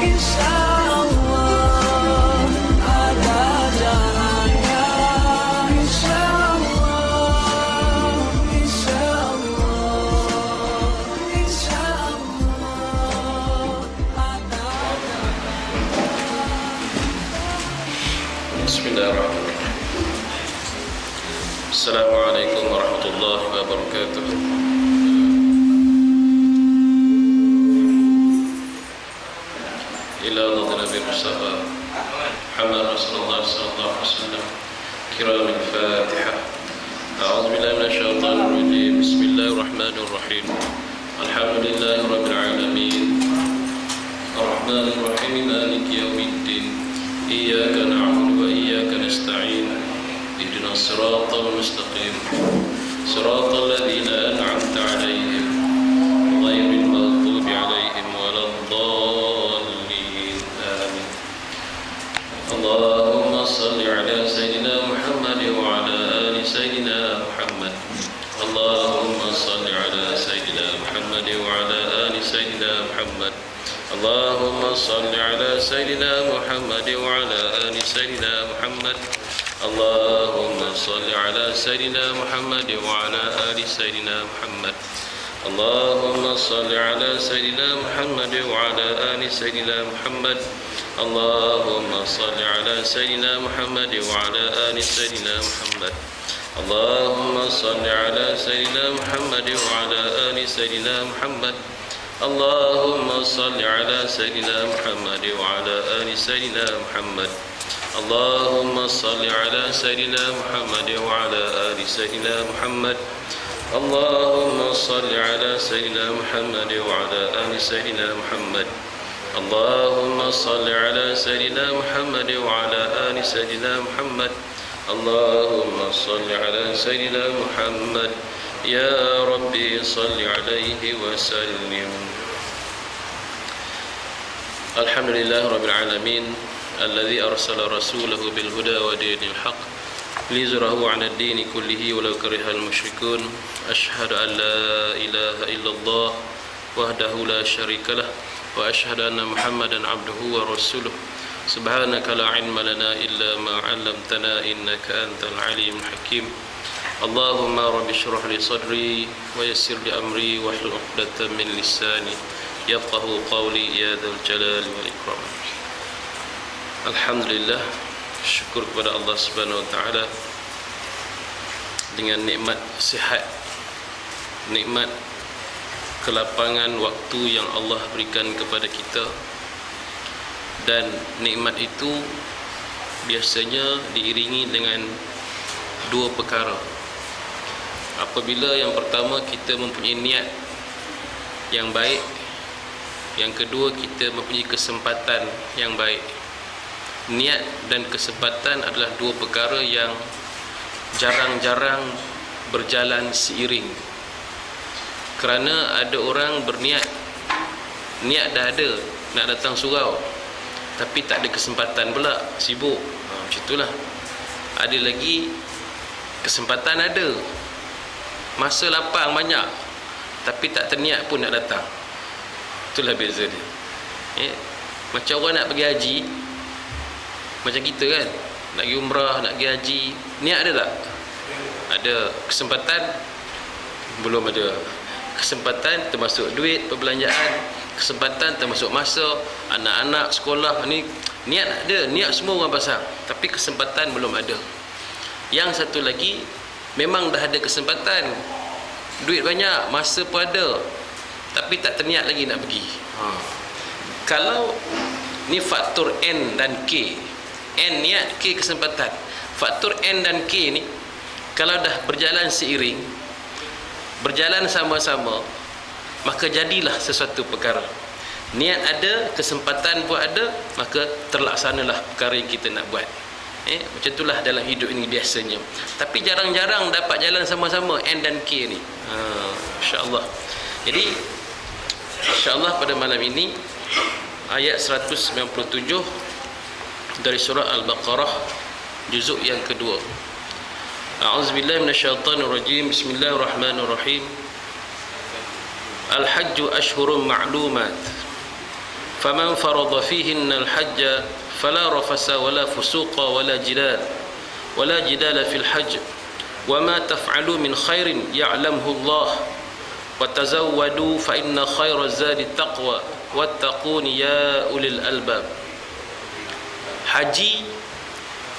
insyaallah ada jalannya, insyaallah, insyaallah, insyaallah ada. Bismillahirrahmanirrahim. Assalamualaikum warahmatullahi wabarakatuh. Ila Nabi Mustafa Muhammad Rasulullah sallallahu alaihi wasallam. Kiramil Fatihah. A'udzu billahi minasyaitonir rajim. Bismillahirrahmanirrahim. Alhamdulillahi rabbil alamin. Arrahmanir rahim. Maliki yaumiddin. Iyyaka na'budu wa iyyaka nasta'in. Ihdinas siratal mustaqim. Siratal ladzina an'amta 'alaihim ghairil maghdubi 'alaihim waladdallin. Amin. Allahumma shalli 'ala sayyidina Muhammad wa 'ala ali sayyidina Muhammad. Allahumma shalli 'ala sayyidina Muhammad wa 'ala ali sayyidina Muhammad. Allahumma salli ala sayyidina Muhammad wa ala ali sayyidina Muhammad. Allahumma salli ala sayyidina Muhammad wa ala ali sayyidina Muhammad. Allahumma salli ala sayyidina Muhammad wa ala ali sayyidina Muhammad. Allahumma salli ala sayyidina Muhammad wa ala ali sayyidina Muhammad. Allahumma salli ala sayyidina Muhammad wa ala ali sayyidina Muhammad. Allahumma salli ala sayyidina Muhammad wa ala ali sayyidina Muhammad. Allahumma salli ala sayyidina Muhammad wa ala ali sayyidina Muhammad. Allahumma salli ala sayyidina Muhammad wa ala ali sayyidina Muhammad. Allahumma salli ala sayyidina Muhammad wa ala ali sayyidina Muhammad. Allahumma salli ala sayyidina Muhammad. Ya Rabbi salli alaihi wa sallim. Alhamdulillah Rabbil Alamin alladhi arsala rasulahu bil huda wa dinil haq liyuzhirahu 'ala ad-din kullihi walau karihal musyrikun. Ashhadu an la ilaha illallah wahdahu la syarikalah wa ashhadu anna Muhammadan 'abduhu wa rasuluh. Subhanaka la 'ilma lana illa ma 'allamtana innaka antal 'alimul hakim. Allahumma rabbi shrah li sadri wa yassir li amri wahlul 'uqdatam min lisani yafqahu qawli ya dzal jalali wal ikram. Alhamdulillah, syukur kepada Allah Subhanahu wa taala dengan nikmat sihat, nikmat kelapangan waktu yang Allah berikan kepada kita, dan nikmat itu biasanya diiringi dengan dua perkara. Apabila yang pertama kita mempunyai niat yang baik, yang kedua kita mempunyai kesempatan yang baik. Niat dan kesempatan adalah dua perkara yang jarang-jarang berjalan seiring. Kerana ada orang berniat, niat dah ada nak datang surau, tapi tak ada kesempatan pula, sibuk. Macam itulah. Ada lagi kesempatan ada, masa lapang banyak, tapi tak terniat pun nak datang. Itulah beza dia. Macam orang nak pergi haji, macam kita kan, nak pergi umrah, nak pergi haji, niat ada tak? Ada. Kesempatan belum ada. Kesempatan termasuk duit, perbelanjaan, kesempatan termasuk masa, anak-anak sekolah ni, niat ada, niat semua orang pasang, tapi kesempatan belum ada. Yang satu lagi, memang dah ada kesempatan, duit banyak, masa pun ada, tapi tak terniat lagi nak pergi. Kalau ni faktor N dan K, N niat, K kesempatan. Faktor N dan K ni kalau dah berjalan seiring, berjalan sama-sama, maka jadilah sesuatu perkara. Niat ada, kesempatan pun ada, maka terlaksanalah perkara yang kita nak buat. Macam itulah dalam hidup ini biasanya. Tapi jarang-jarang dapat jalan sama-sama N dan K ni. InsyaAllah. Jadi InsyaAllah pada malam ini ayat 197 dari surah Al-Baqarah, juzuk yang kedua. A'udzubillahi minasyaitonirrajim. Bismillahirrahmanirrahim. Al-hajju ashhurun ma'lumat faman farada fihinna al-hajj fala rafasa wala fusuqa wala jidala fil hajj wa ma taf'alu min khairin ya'lamhu Allah wa tazawwadu fa inna khayra zadi taqwa wattaquni ya ulil albab. Haji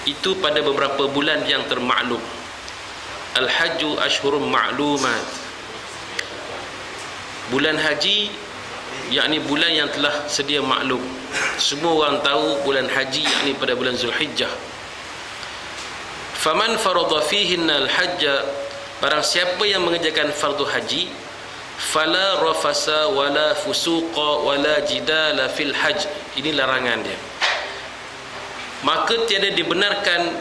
itu pada beberapa bulan yang termaklum. Al-hajju ashhurun ma'lumat. Bulan haji yakni bulan yang telah sedia maklum. Semua orang tahu bulan haji yakni pada bulan Zulhijjah. Faman farada fihinna al-hajj, barang siapa yang mengerjakan fardu haji, fala rafasa wala fusuqa wala jidala fil hajj. Ini larangan dia. Maka tiada dibenarkan,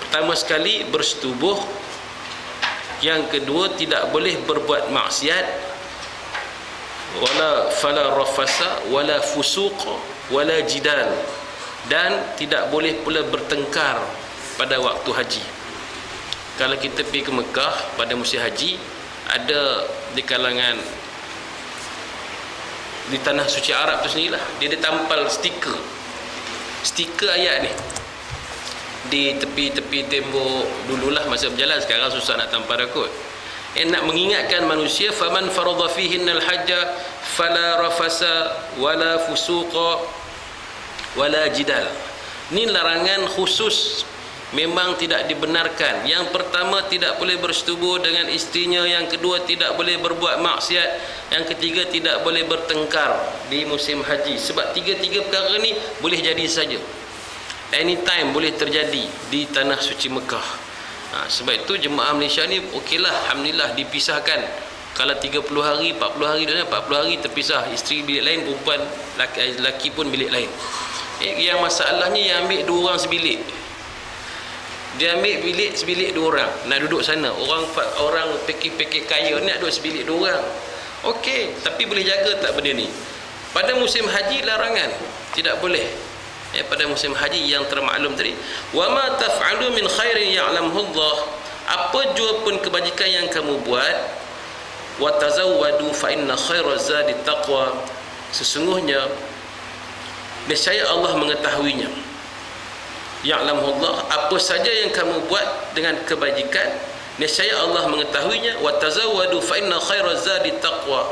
pertama sekali bersetubuh, yang kedua tidak boleh berbuat maksiat, wala fala rafasa wala fusuqa wala jidal, dan tidak boleh pula bertengkar pada waktu haji. Kalau kita pergi ke Mekah pada musim haji, ada di kalangan di tanah suci Arab tu sendirilah, dia tampal stiker ayat ni di tepi-tepi tembok. Dululah masa berjalan, sekarang susah nak tampal kot. Nak mengingatkan manusia, faman farada fihinnal hajja fala rafasa wala fusuqa wala jidal. Ini larangan khusus, memang tidak dibenarkan. Yang pertama, tidak boleh bersetubuh dengan isterinya. Yang kedua, tidak boleh berbuat maksiat. Yang ketiga, tidak boleh bertengkar di musim haji. Sebab tiga-tiga perkara ni boleh jadi saja, anytime boleh terjadi di tanah suci Mekah. Sebab itu jemaah Malaysia ni okeylah, alhamdulillah dipisahkan. Kalau 30 hari, 40 hari, 40 hari terpisah, isteri bilik lain, perempuan laki pun bilik lain. Yang masalahnya yang ambil 2 orang sebilik, dia ambil bilik sebilik 2 orang, nak duduk sana. Orang pekik-pekik kaya ni nak duduk sebilik 2 orang. Okey, tapi boleh jaga tak benda ni? Pada musim haji larangan, tidak boleh. Pada musim haji yang termaklum tadi, wa ma taf'alu min khairin ya'lamhu Allah, apa jua pun kebajikan yang kamu buat, wa tazawwadu fa inna khairaz zadi taqwa, sesungguhnya nescaya Allah mengetahuinya. Ya'lamhu Allah, apa saja yang kamu buat dengan kebajikan, nescaya Allah mengetahuinya. Wa tazawwadu fa inna khairaz zadi taqwa,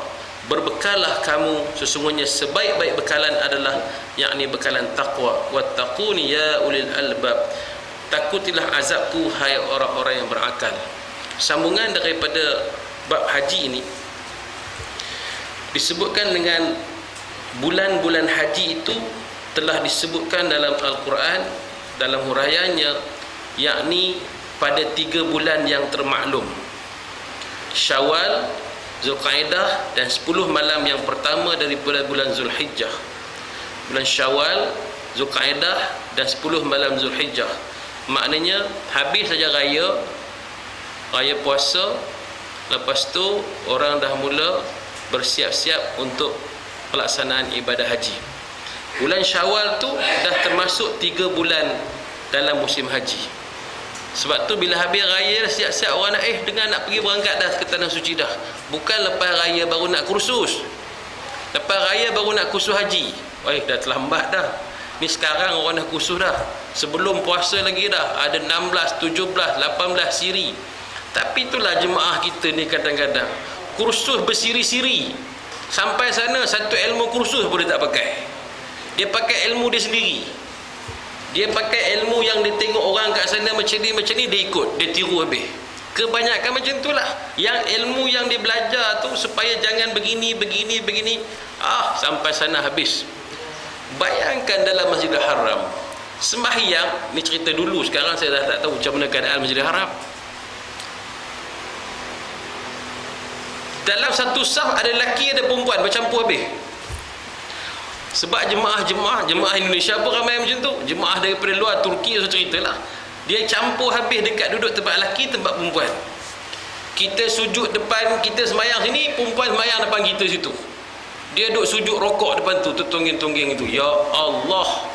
berbekalah kamu, sesungguhnya sebaik-baik bekalan adalah yakni bekalan taqwa. Wattaquni ya ulil albab, takutilah azabku hai orang-orang yang berakal. Sambungan daripada bab haji ini disebutkan dengan bulan-bulan haji itu telah disebutkan dalam Al-Quran, dalam huraiannya, yakni pada 3 bulan yang termaklum: Syawal, Zulqaidah, dan 10 malam yang pertama daripada bulan Zulhijjah. Bulan Syawal, Zulqaidah, dan 10 malam Zulhijjah. Maknanya habis saja raya puasa, lepas tu orang dah mula bersiap-siap untuk pelaksanaan ibadah haji. Bulan Syawal tu dah termasuk 3 bulan dalam musim haji. Sebab tu bila habis raya siap-siap orang nak dengar nak pergi berangkat dah ke tanah suci dah. Bukan lepas raya baru nak kursus. Lepas raya baru nak kursus haji. Dah terlambat dah. Ni sekarang orang dah kursus dah. Sebelum puasa lagi dah. Ada 16, 17, 18 siri. Tapi itulah jemaah kita ni kadang-kadang kursus bersiri-siri. Sampai sana satu ilmu kursus pun dia tak pakai. Dia pakai ilmu dia sendiri. Dia pakai ilmu yang dia tengok orang kat sana macam ni, dia ikut, dia tiru habis. Kebanyakan macam itulah. Yang ilmu yang dia belajar tu supaya jangan begini, sampai sana habis. Bayangkan dalam Masjidil Haram, sembahyang, ni cerita dulu, sekarang saya dah tak tahu macam mana keadaan Masjidil Haram. Dalam satu saf ada lelaki, ada perempuan, bercampur habis. Sebab jemaah Indonesia pun ramai macam tu. Jemaah daripada luar Turki saya ceritalah, dia campur habis dekat duduk tempat lelaki, tempat perempuan. Kita sujud depan, kita sembahyang sini, perempuan sembahyang depan kita situ. Dia duduk sujud rokok depan tu, tertongging-tongging itu. Ya Allah.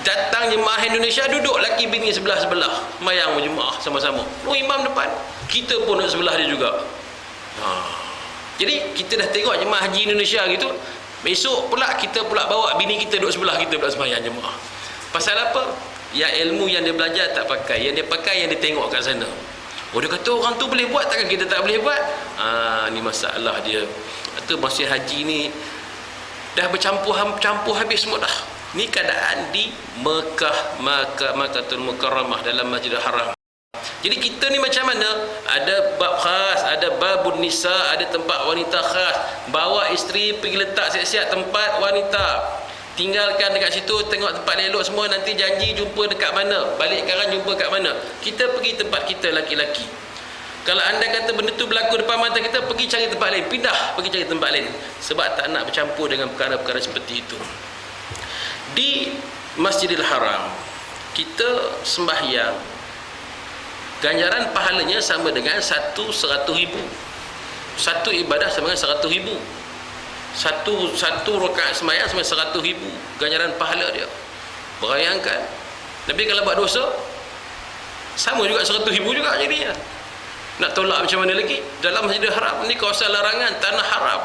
Datang jemaah Indonesia, duduk laki bini sebelah-sebelah, sembahyang berjemaah sama-sama. Imam depan, kita pun duduk sebelah dia juga. Jadi kita dah tengok jemaah haji Indonesia gitu, Besok pula kita pula bawa bini kita duduk sebelah kita pula sembahyang jemaah. Pasal apa? Ya ilmu yang dia belajar tak pakai, yang dia pakai yang dia tengok kat sana. Oh, dia kata orang tu boleh buat, takkan kita tak boleh buat? Ni masalah dia. Itu masih haji ni dah bercampur habis semua dah. Ni keadaan di Mekah, Makkahul Mukarramah, dalam Masjidil Haram. Jadi kita ni macam mana? Ada bab khas, ada babun nisa, ada tempat wanita khas. Bawa isteri pergi letak siap-siap tempat wanita. Tinggalkan dekat situ, tengok tempat elok semua, nanti janji jumpa dekat mana, balik sekarang jumpa kat mana. Kita pergi tempat kita laki-laki. Kalau anda kata benda tu berlaku depan mata kita, pergi cari tempat lain, pindah, pergi cari tempat lain. Sebab tak nak bercampur dengan perkara-perkara seperti itu. Di Masjidil Haram, kita sembahyang, ganjaran pahalanya sama dengan 100,000. Satu ibadah sama dengan 100,000. Satu rakaat sembahyang sama 100,000 ganjaran pahala dia. Bayangkan, Nabi kalau buat dosa sama juga 100,000 juga jadinya. Nak tolak macam mana lagi? Dalam Masjidil Haram ni kawasan larangan, tanah haram.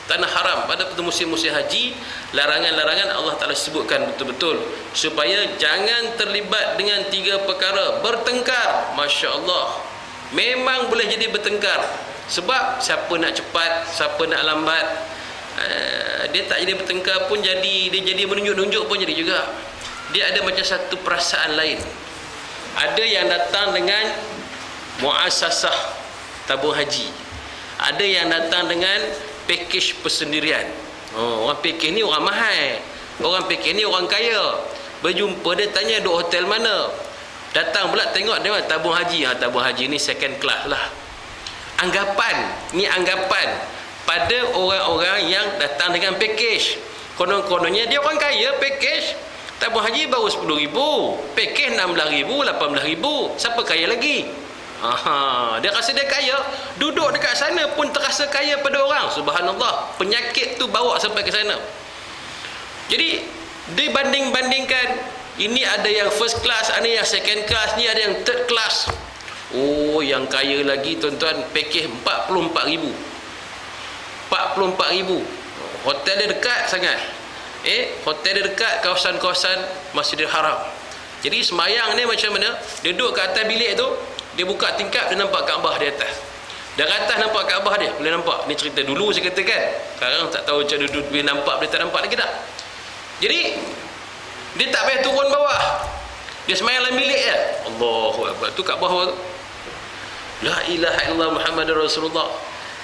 Tanah haram. Pada musim-musim haji, larangan-larangan Allah Ta'ala sebutkan betul-betul supaya jangan terlibat dengan 3 perkara. Bertengkar, Masya Allah, memang boleh jadi bertengkar. Sebab siapa nak cepat, siapa nak lambat, dia tak jadi bertengkar pun jadi, dia jadi menunjuk-nunjuk pun jadi juga. Dia ada macam satu perasaan lain. Ada yang datang dengan muasasah tabung haji, ada yang datang dengan pakej persendirian. Orang pakej ni orang mahal, orang pakej ni orang kaya. Berjumpa dia tanya duk hotel mana, datang pula tengok dia tabung haji. Tabung haji ni second class lah. Anggapan pada orang-orang yang datang dengan pakej. Konon-kononnya dia orang kaya, pakej tabung haji baru 10,000, pakej 16,000, 18,000. Siapa kaya lagi? Dia rasa dia kaya, duduk dekat sana pun terasa kaya pada orang. Subhanallah, penyakit tu bawa sampai ke sana. Jadi dibanding-bandingkan, ini ada yang first class, ada yang second class, ni ada yang third class. Yang kaya lagi tuan-tuan, pakej 44,000. 44,000. Hotel dia dekat sangat. Hotel dia dekat kawasan-kawasan Masjidil Haram. Jadi semayang ni macam mana? Dia duduk kat atas bilik tu, dia buka tingkap, dia nampak Kaabah di atas. Dari atas nampak Kaabah dia, boleh nampak. Ni cerita dulu saya katakan. Sekarang tak tahu macam duduk boleh nampak, boleh tak nampak lagi tak. Jadi dia tak payah turun bawah. Dia semayang dalam bilik je. Allahu Akbar. Tu Kaabah tu. La ilaha illallah Muhammadur Rasulullah.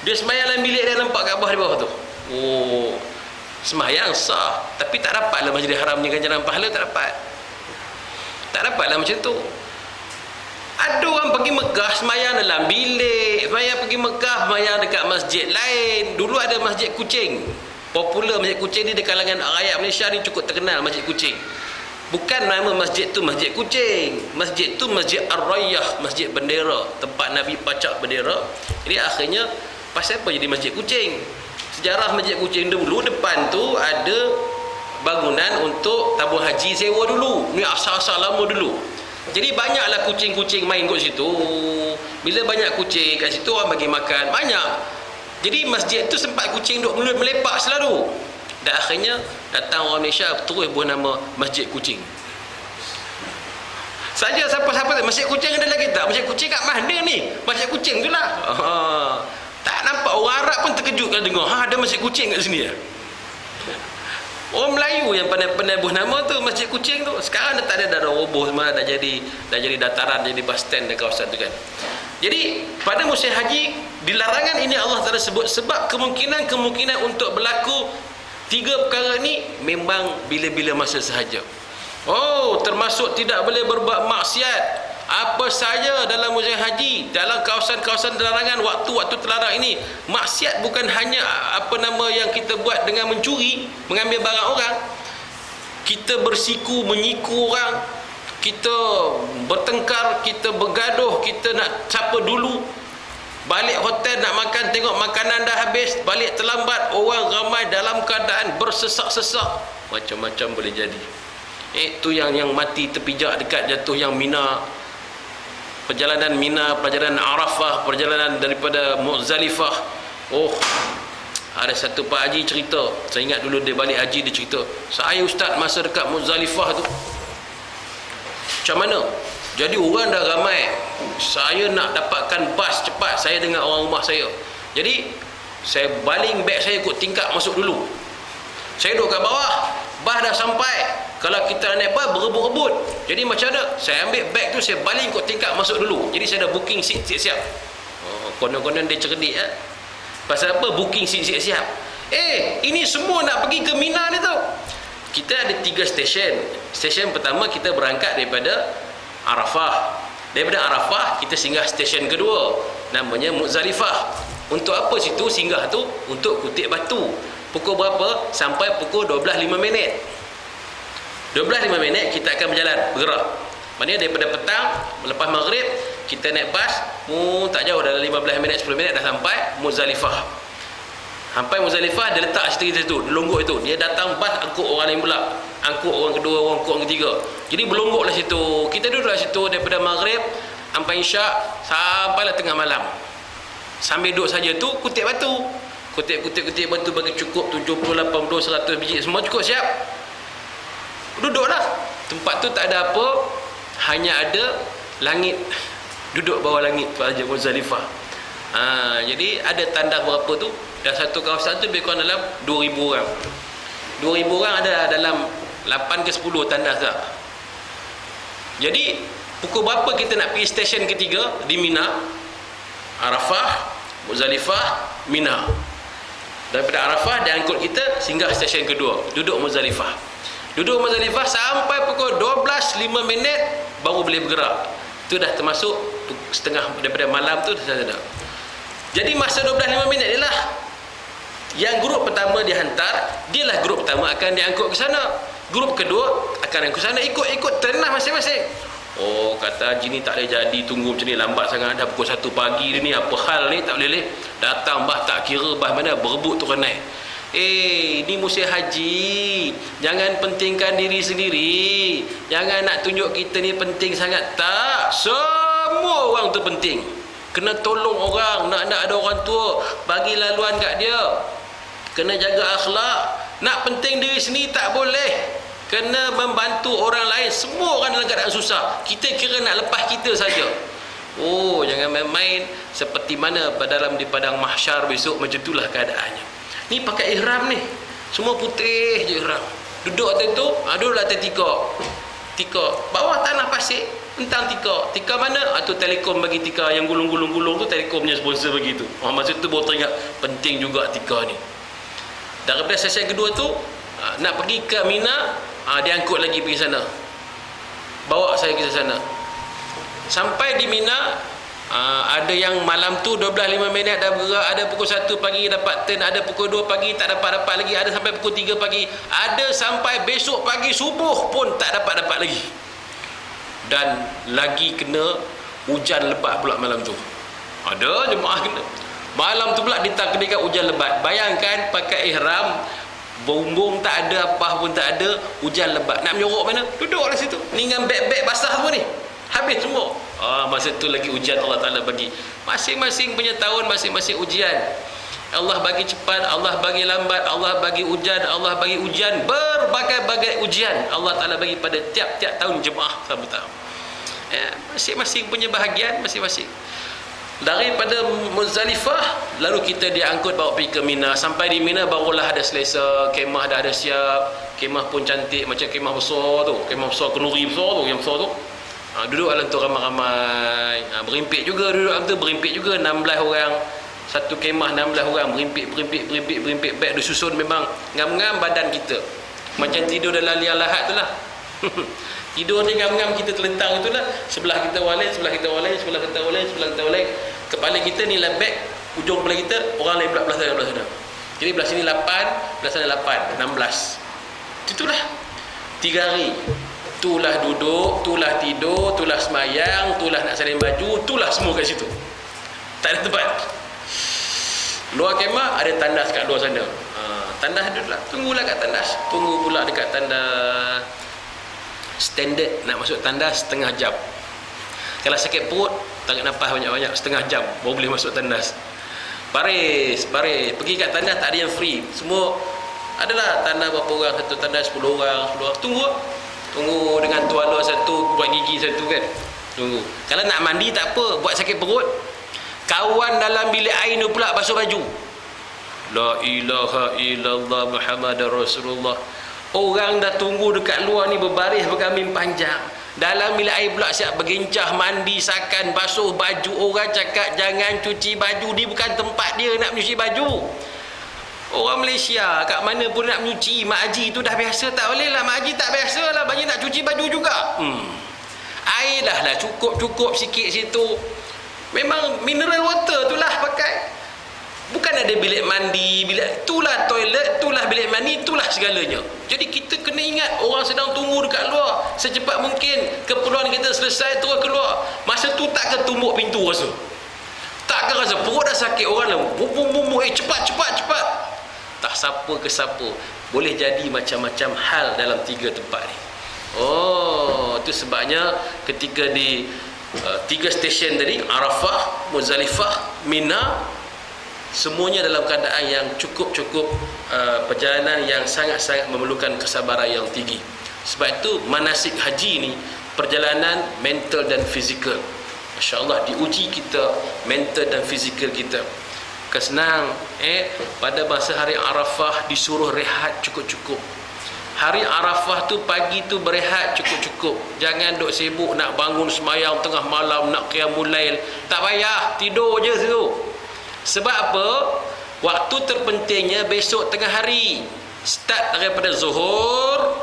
Dia semayang dalam bilik dia, nampak Kaabah di bawah tu. Semayang sah, tapi tak dapatlah Masjidil Haram ni ganjaran pahala, tak dapat. Tak dapatlah macam tu. Ada orang pergi Mekah semayang dalam bilik, semayang pergi Mekah semayang dekat masjid lain. Dulu ada Masjid Kucing. Popular Masjid Kucing ni di kalangan rakyat Malaysia ni cukup terkenal Masjid Kucing. Bukan nama masjid tu Masjid Kucing. Masjid tu Masjid Ar-Rayyah, Masjid Bendera, tempat Nabi pacak bendera. Jadi akhirnya pasal apa jadi Masjid Kucing? Sejarah Masjid Kucing dulu, depan tu ada bangunan untuk tabung haji sewa dulu. Ni asal-asal lama dulu. Jadi banyaklah kucing-kucing main kat situ. Bila banyak kucing kat situ, orang bagi makan banyak. Jadi masjid tu sempat kucing duk melepak selalu. Dan akhirnya datang orang Malaysia terus buat nama Masjid Kucing. Saja siapa-siapa Masjid Kucing ada lagi tak? Masjid Kucing kat mana ni? Masjid Kucing tu lah. Tak nampak, orang Arab pun terkejut kalau dengar ada Masjid Kucing kat sini ya. Orang Melayu yang pandai-pandai buh nama tu Masjid Kucing tu. Sekarang dah tak ada, dah roboh semua, dah jadi dataran, jadi bus stand di kawasan tu kan. Jadi pada musim haji, di larangan ini Allah Taala sebut sebab kemungkinan untuk berlaku 3 perkara ni memang bila-bila masa sahaja. Termasuk tidak boleh berbuat maksiat apa saja dalam musim haji, dalam kawasan-kawasan larangan, waktu-waktu terlarang ini. Maksiat bukan hanya yang kita buat dengan mencuri, mengambil barang orang. Kita bersiku, menyiku orang, kita bertengkar, kita bergaduh, kita nak siapa dulu. Balik hotel nak makan, tengok makanan dah habis, balik terlambat, orang ramai dalam keadaan bersesak-sesak, macam-macam boleh jadi. Itu yang mati terpijak dekat jatuh yang Mina, perjalanan Mina, perjalanan Arafah, perjalanan daripada Muzdalifah. Ada satu Pak Haji cerita, saya ingat dulu dia balik haji, dia cerita, saya ustaz masa dekat Muzdalifah tu macam mana, jadi orang dah ramai, saya nak dapatkan bas cepat, saya dengan orang rumah saya, jadi saya baling beg saya ikut tingkap masuk dulu, saya duduk kat bawah, bas dah sampai, kalau kita naik bas berebut-rebut, jadi macam mana, saya ambil beg tu, saya baling ikut tingkap masuk dulu, jadi saya dah booking seat siap-siap. Konon-konon dia cerdik pasal apa booking seat siap-siap. Ini semua nak pergi ke Mina ni tau. Kita ada 3 stesen. Stesen pertama kita berangkat daripada Arafah. Daripada Arafah kita singgah stesen kedua, namanya Muzdalifah. Untuk apa situ singgah tu? Untuk kutip batu. Pukul berapa? Sampai pukul 12.05. 12.05 kita akan bergerak. Maknanya daripada petang lepas maghrib kita naik bas, tak jauh, dalam 15 minit 10 minit dah sampai Muzdalifah. Sampai Muzdalifah dia letak situ, longgok itu. Dia datang bas angkut orang lain pula, angkut orang kedua, orang angkut orang ketiga. Jadi berlonggoklah situ. Kita duduklah situ daripada maghrib sampai isyak, sampailah tengah malam. Sambil duduk saja tu kutip batu. Kutip batu bagi cukup 70, 80, 100 biji, semua cukup siap. Duduklah. Tempat tu tak ada apa, hanya ada langit. Duduk bawah langit saja Muzdalifah. Jadi ada tandas berapa tu, dan satu kawasan tu lebih kurang dalam 2,000 orang. 2,000 orang ada dalam 8 ke 10 tandas tak. Jadi pukul berapa kita nak pergi stesen ketiga di Mina? Arafah, Muzdalifah, Mina. Daripada Arafah dia angkut kita singgah stesen kedua, duduk Muzdalifah. Duduk Muzdalifah sampai pukul 12.05 baru boleh bergerak. Itu dah termasuk setengah daripada malam tu dah ada. Jadi masa 12.05 dia lah yang grup pertama dihantar, dialah grup pertama akan diangkut ke sana. Grup kedua akan angkut sana, ikut trenah masing-masing. Kata Haji ni tak boleh jadi, tunggu macam ni lambat sangat, dah pukul 1 pagi ni, apa hal ni, tak boleh datang bas tak kira bas mana, berebut turun naik. Ni musim haji, jangan pentingkan diri sendiri, jangan nak tunjuk kita ni penting sangat. Tak, semua orang tu penting. Kena tolong orang, nak ada orang tua, bagi laluan kat dia. Kena jaga akhlak. Nak penting diri sendiri tak boleh, kena membantu orang lain. Semua orang dalam keadaan susah, kita kira nak lepas kita saja. Jangan main-main. Seperti mana dalam di padang mahsyar besok, macam itulah keadaannya. Ni pakai ihram ni, semua putih je ihram. Duduk atas tu, duduk atas tika. Bawah tanah pasir, entang tika. Tika mana? Tu Telekom bagi tika, yang gulung-gulung tu Telekom punya sponsor bagi tu. Masa tu baru teringat penting juga tika ni. Daripada sesi kedua tu nak pergi ke Mina, dia angkut lagi pergi sana, bawa saya ke sana. Sampai di Mina, ada yang malam tu 12.05 dah bergerak, ada pukul 1 pagi dapat turn, ada pukul 2 pagi tak dapat lagi, ada sampai pukul 3 pagi, ada sampai besok pagi subuh pun tak dapat lagi. Dan lagi kena hujan lebat pula malam tu. Ada jemaah kena malam tu pula ditakdirkan hujan lebat. Bayangkan pakai ihram, bumbung tak ada, apa pun tak ada, hujan lebat, nak menyorok mana? Duduk di situ ni dengan beg-beg basah semua ni, habis semua. Masa tu lagi ujian Allah Ta'ala bagi. Masing-masing punya tahun, masing-masing ujian. Allah bagi cepat, Allah bagi lambat, Allah bagi hujan, Allah bagi ujian, berbagai-bagai ujian Allah Ta'ala bagi pada tiap-tiap tahun jemaah satu tahun. Masing-masing punya bahagian, masing-masing. Daripada Muzdalifah, lalu kita diangkut bawa pergi ke Mina. Sampai di Mina barulah ada selesa, kemah dah ada siap. Kemah pun cantik, macam kemah besar tu, kemah besar, kenuri besar tu, yang besar tu. Duduk dalam tu ramai-ramai, berimpit juga, duduk dalam tu berimpit juga, 16 orang satu kemah, 16 orang berimpit, beg disusun memang ngam-ngam badan kita, macam tidur dalam liang lahat tu lah. Tidur ni ngam-ngam kita terlentang itulah, sebelah kita walin, sebelah kita walin, sebelah kita walin, sebelah kita walin, kepala kita ni lah beg, ujung kepala kita orang lain pula belah sana. Jadi belah sini 8, belah sana 8, 16. Itulah 3 hari. Itulah duduk, itulah tidur, itulah semayang, itulah nak salin baju, itulah semua kat situ. Tak ada tempat. Luar kemah ada tandas kat luar sana. Tandas duduklah, tunggulah kat tandas. Tunggu pula dekat tandas. Standard nak masuk tandas setengah jam. Kalau sakit perut, tarik nafas banyak-banyak, setengah jam baru boleh masuk tandas. Baris pergi kat tandas tak ada yang free, semua adalah tandas berapa orang, satu tandas 10 orang. Tunggu dengan tuala satu, buat gigi satu kan, tunggu. Kalau nak mandi tak apa, buat sakit perut, kawan dalam bilik air tu pula basuh baju. La ilaha illallah Muhammadar Rasulullah. Orang dah tunggu dekat luar ni berbaris bergamin panjang, dalam bilik air pula siap bergencah, mandi, sakan, basuh baju. Orang cakap jangan cuci baju, ni bukan tempat dia nak cuci baju. Orang Malaysia kat mana pun nak menyuci, Mak Haji tu dah biasa. Tak boleh lah, Mak Haji tak biasa lah, Mak Haji nak cuci baju juga. Air dah lah cukup sikit situ. Memang mineral water tu lah pakai. Bukan ada bilik mandi, bilik itulah toilet, itulah bilik mandi, itulah segalanya. Jadi kita kena ingat, orang sedang tunggu dekat luar. Secepat mungkin keperluan kita selesai terus keluar. Masa tu tak ke tumbuk pintu rasa. Tak ke rasa perut dah sakit, orang lah bum, cepat. Tak siapa ke siapa. Boleh jadi macam-macam hal dalam 3 tempat ni. Oh, itu sebabnya ketika di 3 stesen tadi, Arafah, Muzdalifah, Mina, semuanya dalam keadaan yang cukup perjalanan yang sangat-sangat memerlukan kesabaran yang tinggi. Sebab itu manasik haji ni perjalanan mental dan fizikal. Masya-Allah, diuji kita mental dan fizikal kita. Kesenang pada masa hari Arafah disuruh rehat cukup-cukup. Hari Arafah tu pagi tu berehat cukup-cukup. Jangan duk sibuk nak bangun sembahyang tengah malam, nak qiyamul lail. Tak payah, tidur je situ. Sebab apa? Waktu terpentingnya besok tengah hari. Start daripada zuhur,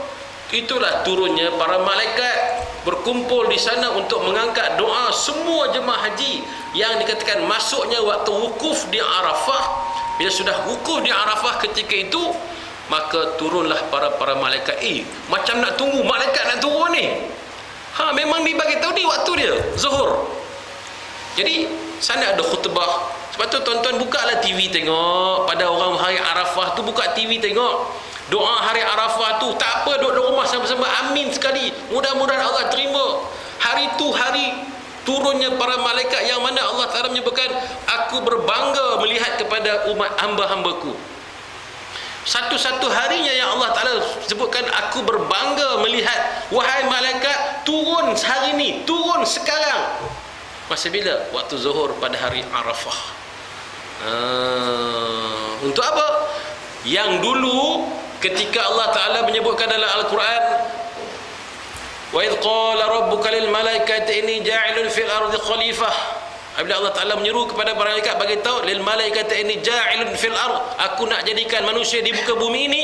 itulah turunnya para malaikat berkumpul di sana untuk mengangkat doa semua jemaah haji yang dikatakan masuknya waktu wukuf di Arafah. Bila sudah wukuf di Arafah ketika itu, maka turunlah para malaikat. Macam nak tunggu malaikat nak turun ni. Memang dibagi tahu ni waktu dia zuhur. Jadi sana ada khutbah. Sebab tu tuan-tuan bukalah TV tengok. Pada orang hari Arafah tu buka TV tengok doa hari Arafah tu. Tak apa, duduk rumah sama-sama amin sekali. Mudah-mudahan Allah terima. Hari tu hari turunnya para malaikat yang mana Allah Ta'ala menyebutkan, aku berbangga melihat kepada umat hamba-hambaku. Satu-satu harinya yang Allah Ta'ala sebutkan, aku berbangga melihat, wahai malaikat, turun hari ni, turun sekarang. Masa bila? Waktu zuhur pada hari Arafah. Untuk apa? Yang dulu ketika Allah Ta'ala menyebutkan dalam Al-Quran, wa idh qala rabbuka lil malaikati inni ja'ilun fil ardi khalifah. Apabila Allah Ta'ala menyeru kepada para malaikat, bagi tahu lil malaikati inni ja'ilun fil ard, aku nak jadikan manusia di muka bumi ini.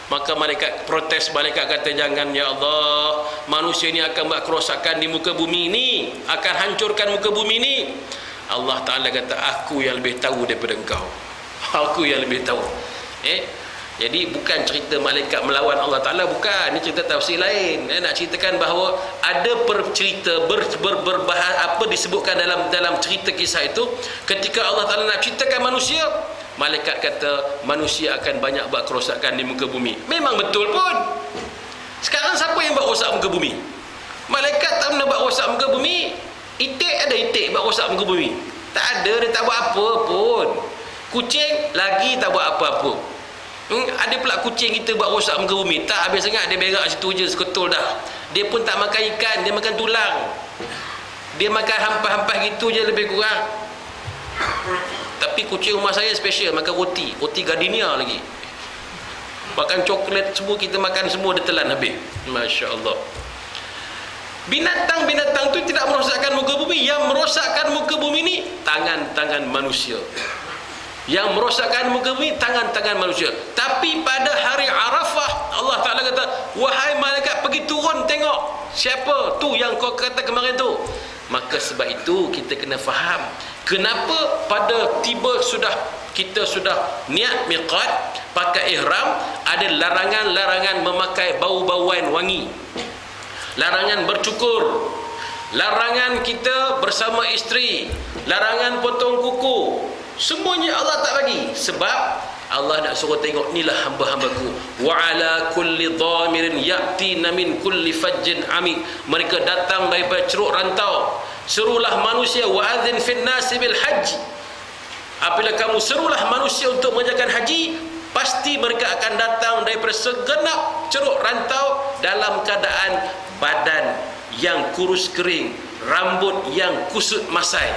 Maka malaikat protes, malaikat kata, jangan ya Allah, manusia ini akan buat kerosakan di muka bumi ini, akan hancurkan muka bumi ini. Allah Ta'ala kata, aku yang lebih tahu daripada engkau. Aku yang lebih tahu. Jadi bukan cerita malaikat melawan Allah Ta'ala, bukan. Ini cerita tafsir lain. Nak ceritakan bahawa ada cerita apa disebutkan dalam cerita kisah itu. Ketika Allah Ta'ala nak ceritakan manusia, malaikat kata manusia akan banyak buat kerosakan di muka bumi. Memang betul pun. Sekarang siapa yang buat rosak muka bumi? Malaikat tak pernah buat rosak muka bumi. Itik ada itik buat rosak muka bumi? Tak ada, dia tak buat apa pun. Kucing lagi tak buat apa-apa. Ada pula kucing kita buat rosak muka bumi? Tak, habis sangat dia berak situ je, seketul dah. Dia pun tak makan ikan, dia makan tulang. Dia makan hampas-hampas gitu je lebih kurang. Tapi kucing rumah saya special, makan roti gardenia lagi. Makan coklat semua, kita makan semua, dia telan habis. Masya Allah. Binatang-binatang tu tidak merosakkan muka bumi. Yang merosakkan muka bumi ni tangan-tangan manusia. Yang merosakkan muka bumi tangan-tangan manusia. Tapi pada hari Arafah, Allah Ta'ala kata, wahai malaikat, pergi turun tengok siapa tu yang kau kata kemarin tu. Maka sebab itu kita kena faham kenapa pada kita sudah niat miqat, pakai ihram, ada larangan-larangan memakai bau-bauan wangi, larangan bercukur, larangan kita bersama isteri, larangan potong kuku. Semuanya Allah tak bagi. Sebab Allah nak suruh tengok, inilah hamba-hambaku. Wa ala kulli dhamirin ya'tina min kulli fajjin amik. Mereka datang daripada ceruk rantau. Serulah manusia, wa adzin fin nasi bil hajj. Apabila kamu serulah manusia untuk mengerjakan haji, pasti mereka akan datang daripada segenap ceruk rantau dalam keadaan badan yang kurus kering, rambut yang kusut masai.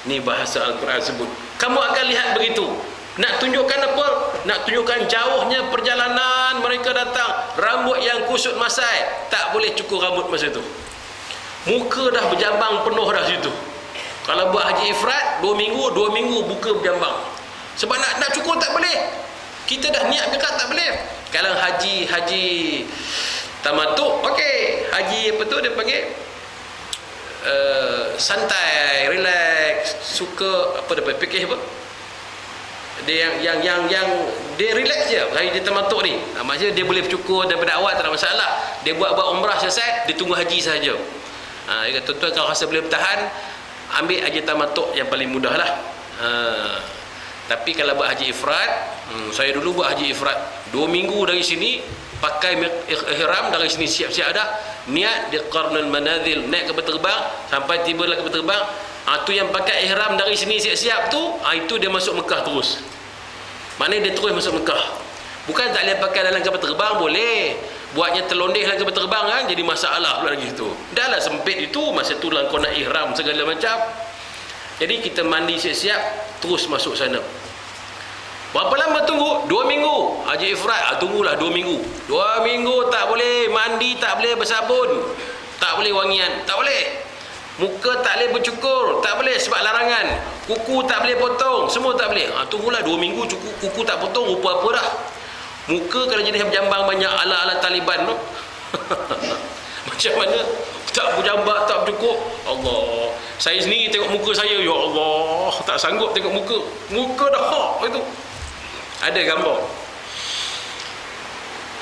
Ni bahasa Al-Quran sebut. Kamu akan lihat begitu. Nak tunjukkan apa? Nak tunjukkan jauhnya perjalanan mereka datang. Rambut yang kusut masai, tak boleh cukur rambut masa tu. Muka dah berjambang penuh dah situ. Kalau buat haji ifrat 2 minggu buka berjambang. Sebab nak cukur tak boleh. Kita dah niat dekat tak boleh. Kalau haji tamatuk, okey. Haji apa tu dia panggil? Santai, relax, suka apa dia fikir apa? Dia yang dia relax je. Haji tamatuk ni. Maksudnya dia boleh cukur daripada awal tak ada masalah. Dia buat umrah selesai, dia tunggu haji saja. Dia kata tuan kalau rasa boleh bertahan, ambil haji tamatuk yang paling mudah lah. Tapi kalau buat haji ifrat, saya dulu buat haji ifrat 2 minggu dari sini pakai ihram, dari sini siap-siap dah, niat di Qarnul Manazil, naik kapal terbang sampai tibalah kapal terbang. Tu yang pakai ihram dari sini siap-siap tu, itu dia masuk Mekah terus. Maknanya dia terus masuk Mekah. Bukan tak boleh pakai dalam kapal terbang, boleh. Buatnya terlondeh dalam kapal terbang kan, jadi masalah pula lagi tu. Dah lah sempit itu, masa tu lah kau nak ihram segala macam. Jadi kita mandi siap-siap, terus masuk sana. Berapa lama tunggu? 2 minggu. Haji ifrat, tunggulah 2 minggu. 2 minggu tak boleh mandi, tak boleh bersabun, tak boleh wangian, tak boleh. Muka tak boleh bercukur, tak boleh sebab larangan. Kuku tak boleh potong, semua tak boleh. Tunggulah 2 minggu kuku tak potong, rupa apa dah. Muka kalau jenis berjambang banyak ala-ala Taliban tu. Macam mana? Tak berjambak, tak bercukur. Allah. Saya sendiri tengok muka saya, ya Allah, tak sanggup tengok muka. Muka dah hak itu. Ada gambar.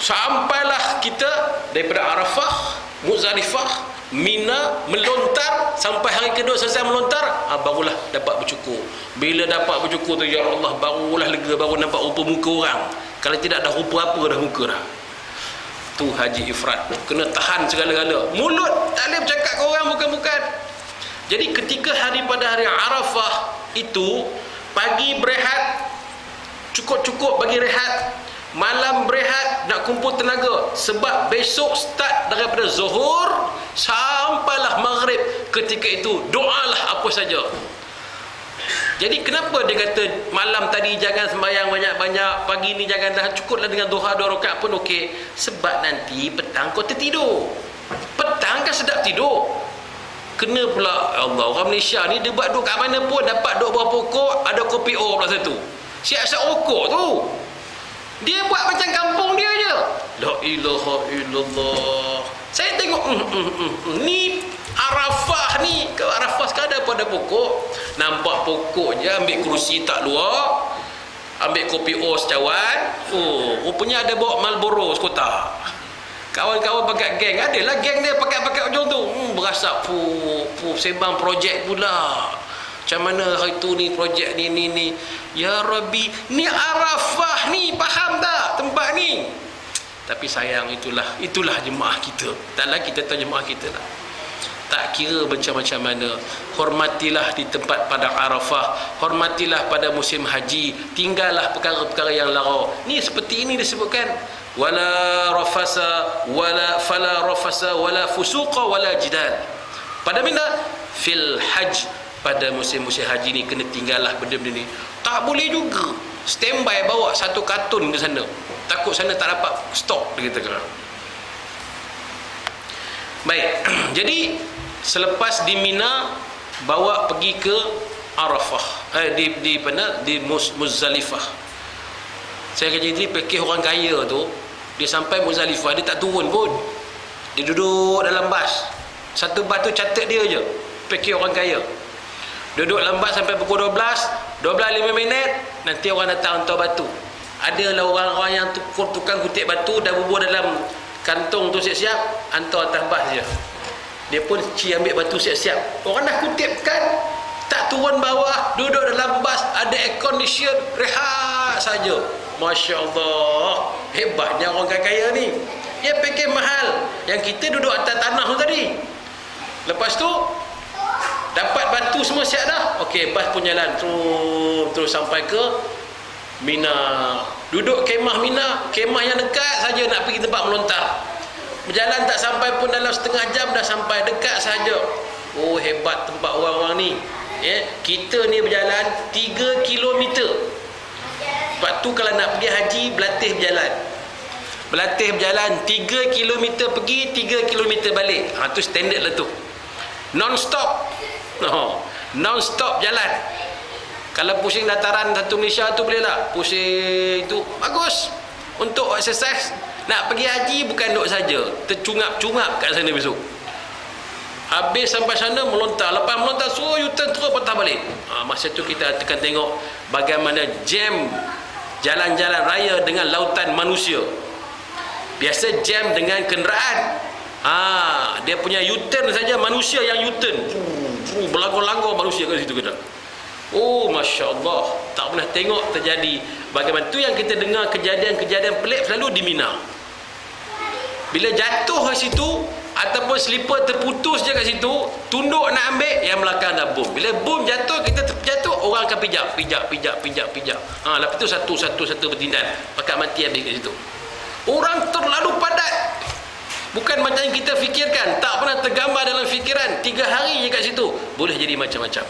Sampailah kita daripada Arafah, Muzdalifah, Mina, melontar sampai hari kedua selesai melontar, barulah dapat bercukur. Bila dapat bercukur tu, ya Allah, barulah lega, baru nampak rupa muka orang. Kalau tidak dah rupa apa dah muka dah. Tu haji ifrat, kena tahan segala-gala. Mulut tak boleh bercakap ke orang bukan-bukan. Jadi ketika pada hari Arafah itu, pagi berehat, cukup-cukup bagi rehat, malam berehat, nak kumpul tenaga. Sebab besok start daripada zuhur sampailah maghrib. Ketika itu doalah apa saja. Jadi kenapa dia kata malam tadi jangan sembahyang banyak-banyak, pagi ni jangan, dah cukuplah dengan duha 2 rakaat pun okey. Sebab nanti petang kau tertidur. Petang kan sedap tidur. Kena pula, Allah, orang Malaysia ni dia buat duduk kat mana pun dapat duduk bawah pokok, ada kopi O pula satu. Siap-siap rokok tu. Dia buat macam kampung dia je. La ilaha illallah. Saya tengok ni Arafah ni, ke Arafah sekarang pada pokok. Nampak pokok je, ambil kerusi tak luar, ambil kopi O secawan. Rupanya ada bawa Marlboro sekotak. Kawan-kawan pakai geng, adalah geng dia pakai ujung tu. Berasap sembang projek pula. Macam mana hari tu ni projek ni. Ya Rabbi, ni Arafah ni, faham tak tempat ni? Tapi sayang, itulah jemaah kita. Taklah kita tahu jemaah kita lah. Tak kira macam-macam mana, hormatilah di tempat padang Arafah, hormatilah pada musim haji, tinggallah perkara-perkara yang lara. Ni seperti ini disebutkan, wala rafasa wala fusuqa wala jidal. Pada mana? Fil hajj. Pada musim-musim haji ni kena tinggallah benda-benda ni. Tak boleh juga standby bawa 1 kartun ke sana, takut sana tak dapat stok, dia kata. Baik, jadi selepas di Mina, bawa pergi ke Arafah, di Muzdalifah. Saya kata jadi fikir orang kaya tu, dia sampai Muzdalifah dia tak turun pun, dia duduk dalam bas. Satu bas tu catat dia je. Fikir orang kaya, duduk lambat sampai pukul 12:05 nanti orang datang hantar batu. Adalah orang-orang yang tukang kutip batu dah bubur dalam kantong tu siap-siap, hantar atas bas je. Dia pun ambil batu siap-siap. Orang dah kutipkan, tak turun bawah, duduk dalam bas, ada air condition, rehat saja. Masya Allah, hebatnya orang kaya ni. Dia fikir mahal, yang kita duduk atas tanah tu tadi. Lepas tu dapat batu lagu semua siap dah. Okey, bas pun jalan terus sampai ke Mina. Duduk kemah Mina, kemah yang dekat saja nak pergi tempat melontar. Berjalan tak sampai pun dalam setengah jam dah sampai, dekat saja. Oh, hebat tempat orang-orang ni. Kita ni berjalan 3 kilometer. Sebab tu kalau nak pergi haji, berlatih berjalan. Berlatih berjalan 3 kilometer pergi, 3 kilometer balik. Tu standard lah tu. Non-stop. Non-stop jalan. Kalau pusing dataran satu Malaysia tu boleh tak? Pusing tu bagus. Untuk exercise. Nak pergi haji bukan duduk saja, tercungap-cungap kat sana besok. Habis sampai sana melontar. Lepas melontar suruh U-turn terus patah balik. Masa tu kita akan tengok bagaimana jam jalan-jalan raya dengan lautan manusia. Biasa jam dengan kenderaan. Dia punya U-turn saja manusia yang U-turn. Berlanggar-langgar manusia kat situ kita. Oh, Masya Allah. Tak pernah tengok terjadi. Bagaimana tu yang kita dengar kejadian-kejadian pelik selalu di Mina. Bila jatuh kat situ ataupun slipper terputus je kat situ, tunduk nak ambil, yang belakang dah boom. Bila boom jatuh, kita terjatuh, orang akan pijak. Lepas tu satu bertindak. Pakat mati habis kat situ. Orang terlalu padat. Bukan macam yang kita fikirkan. Tak pernah tergambar dalam fikiran. 3 hari je kat situ. Boleh jadi macam-macam.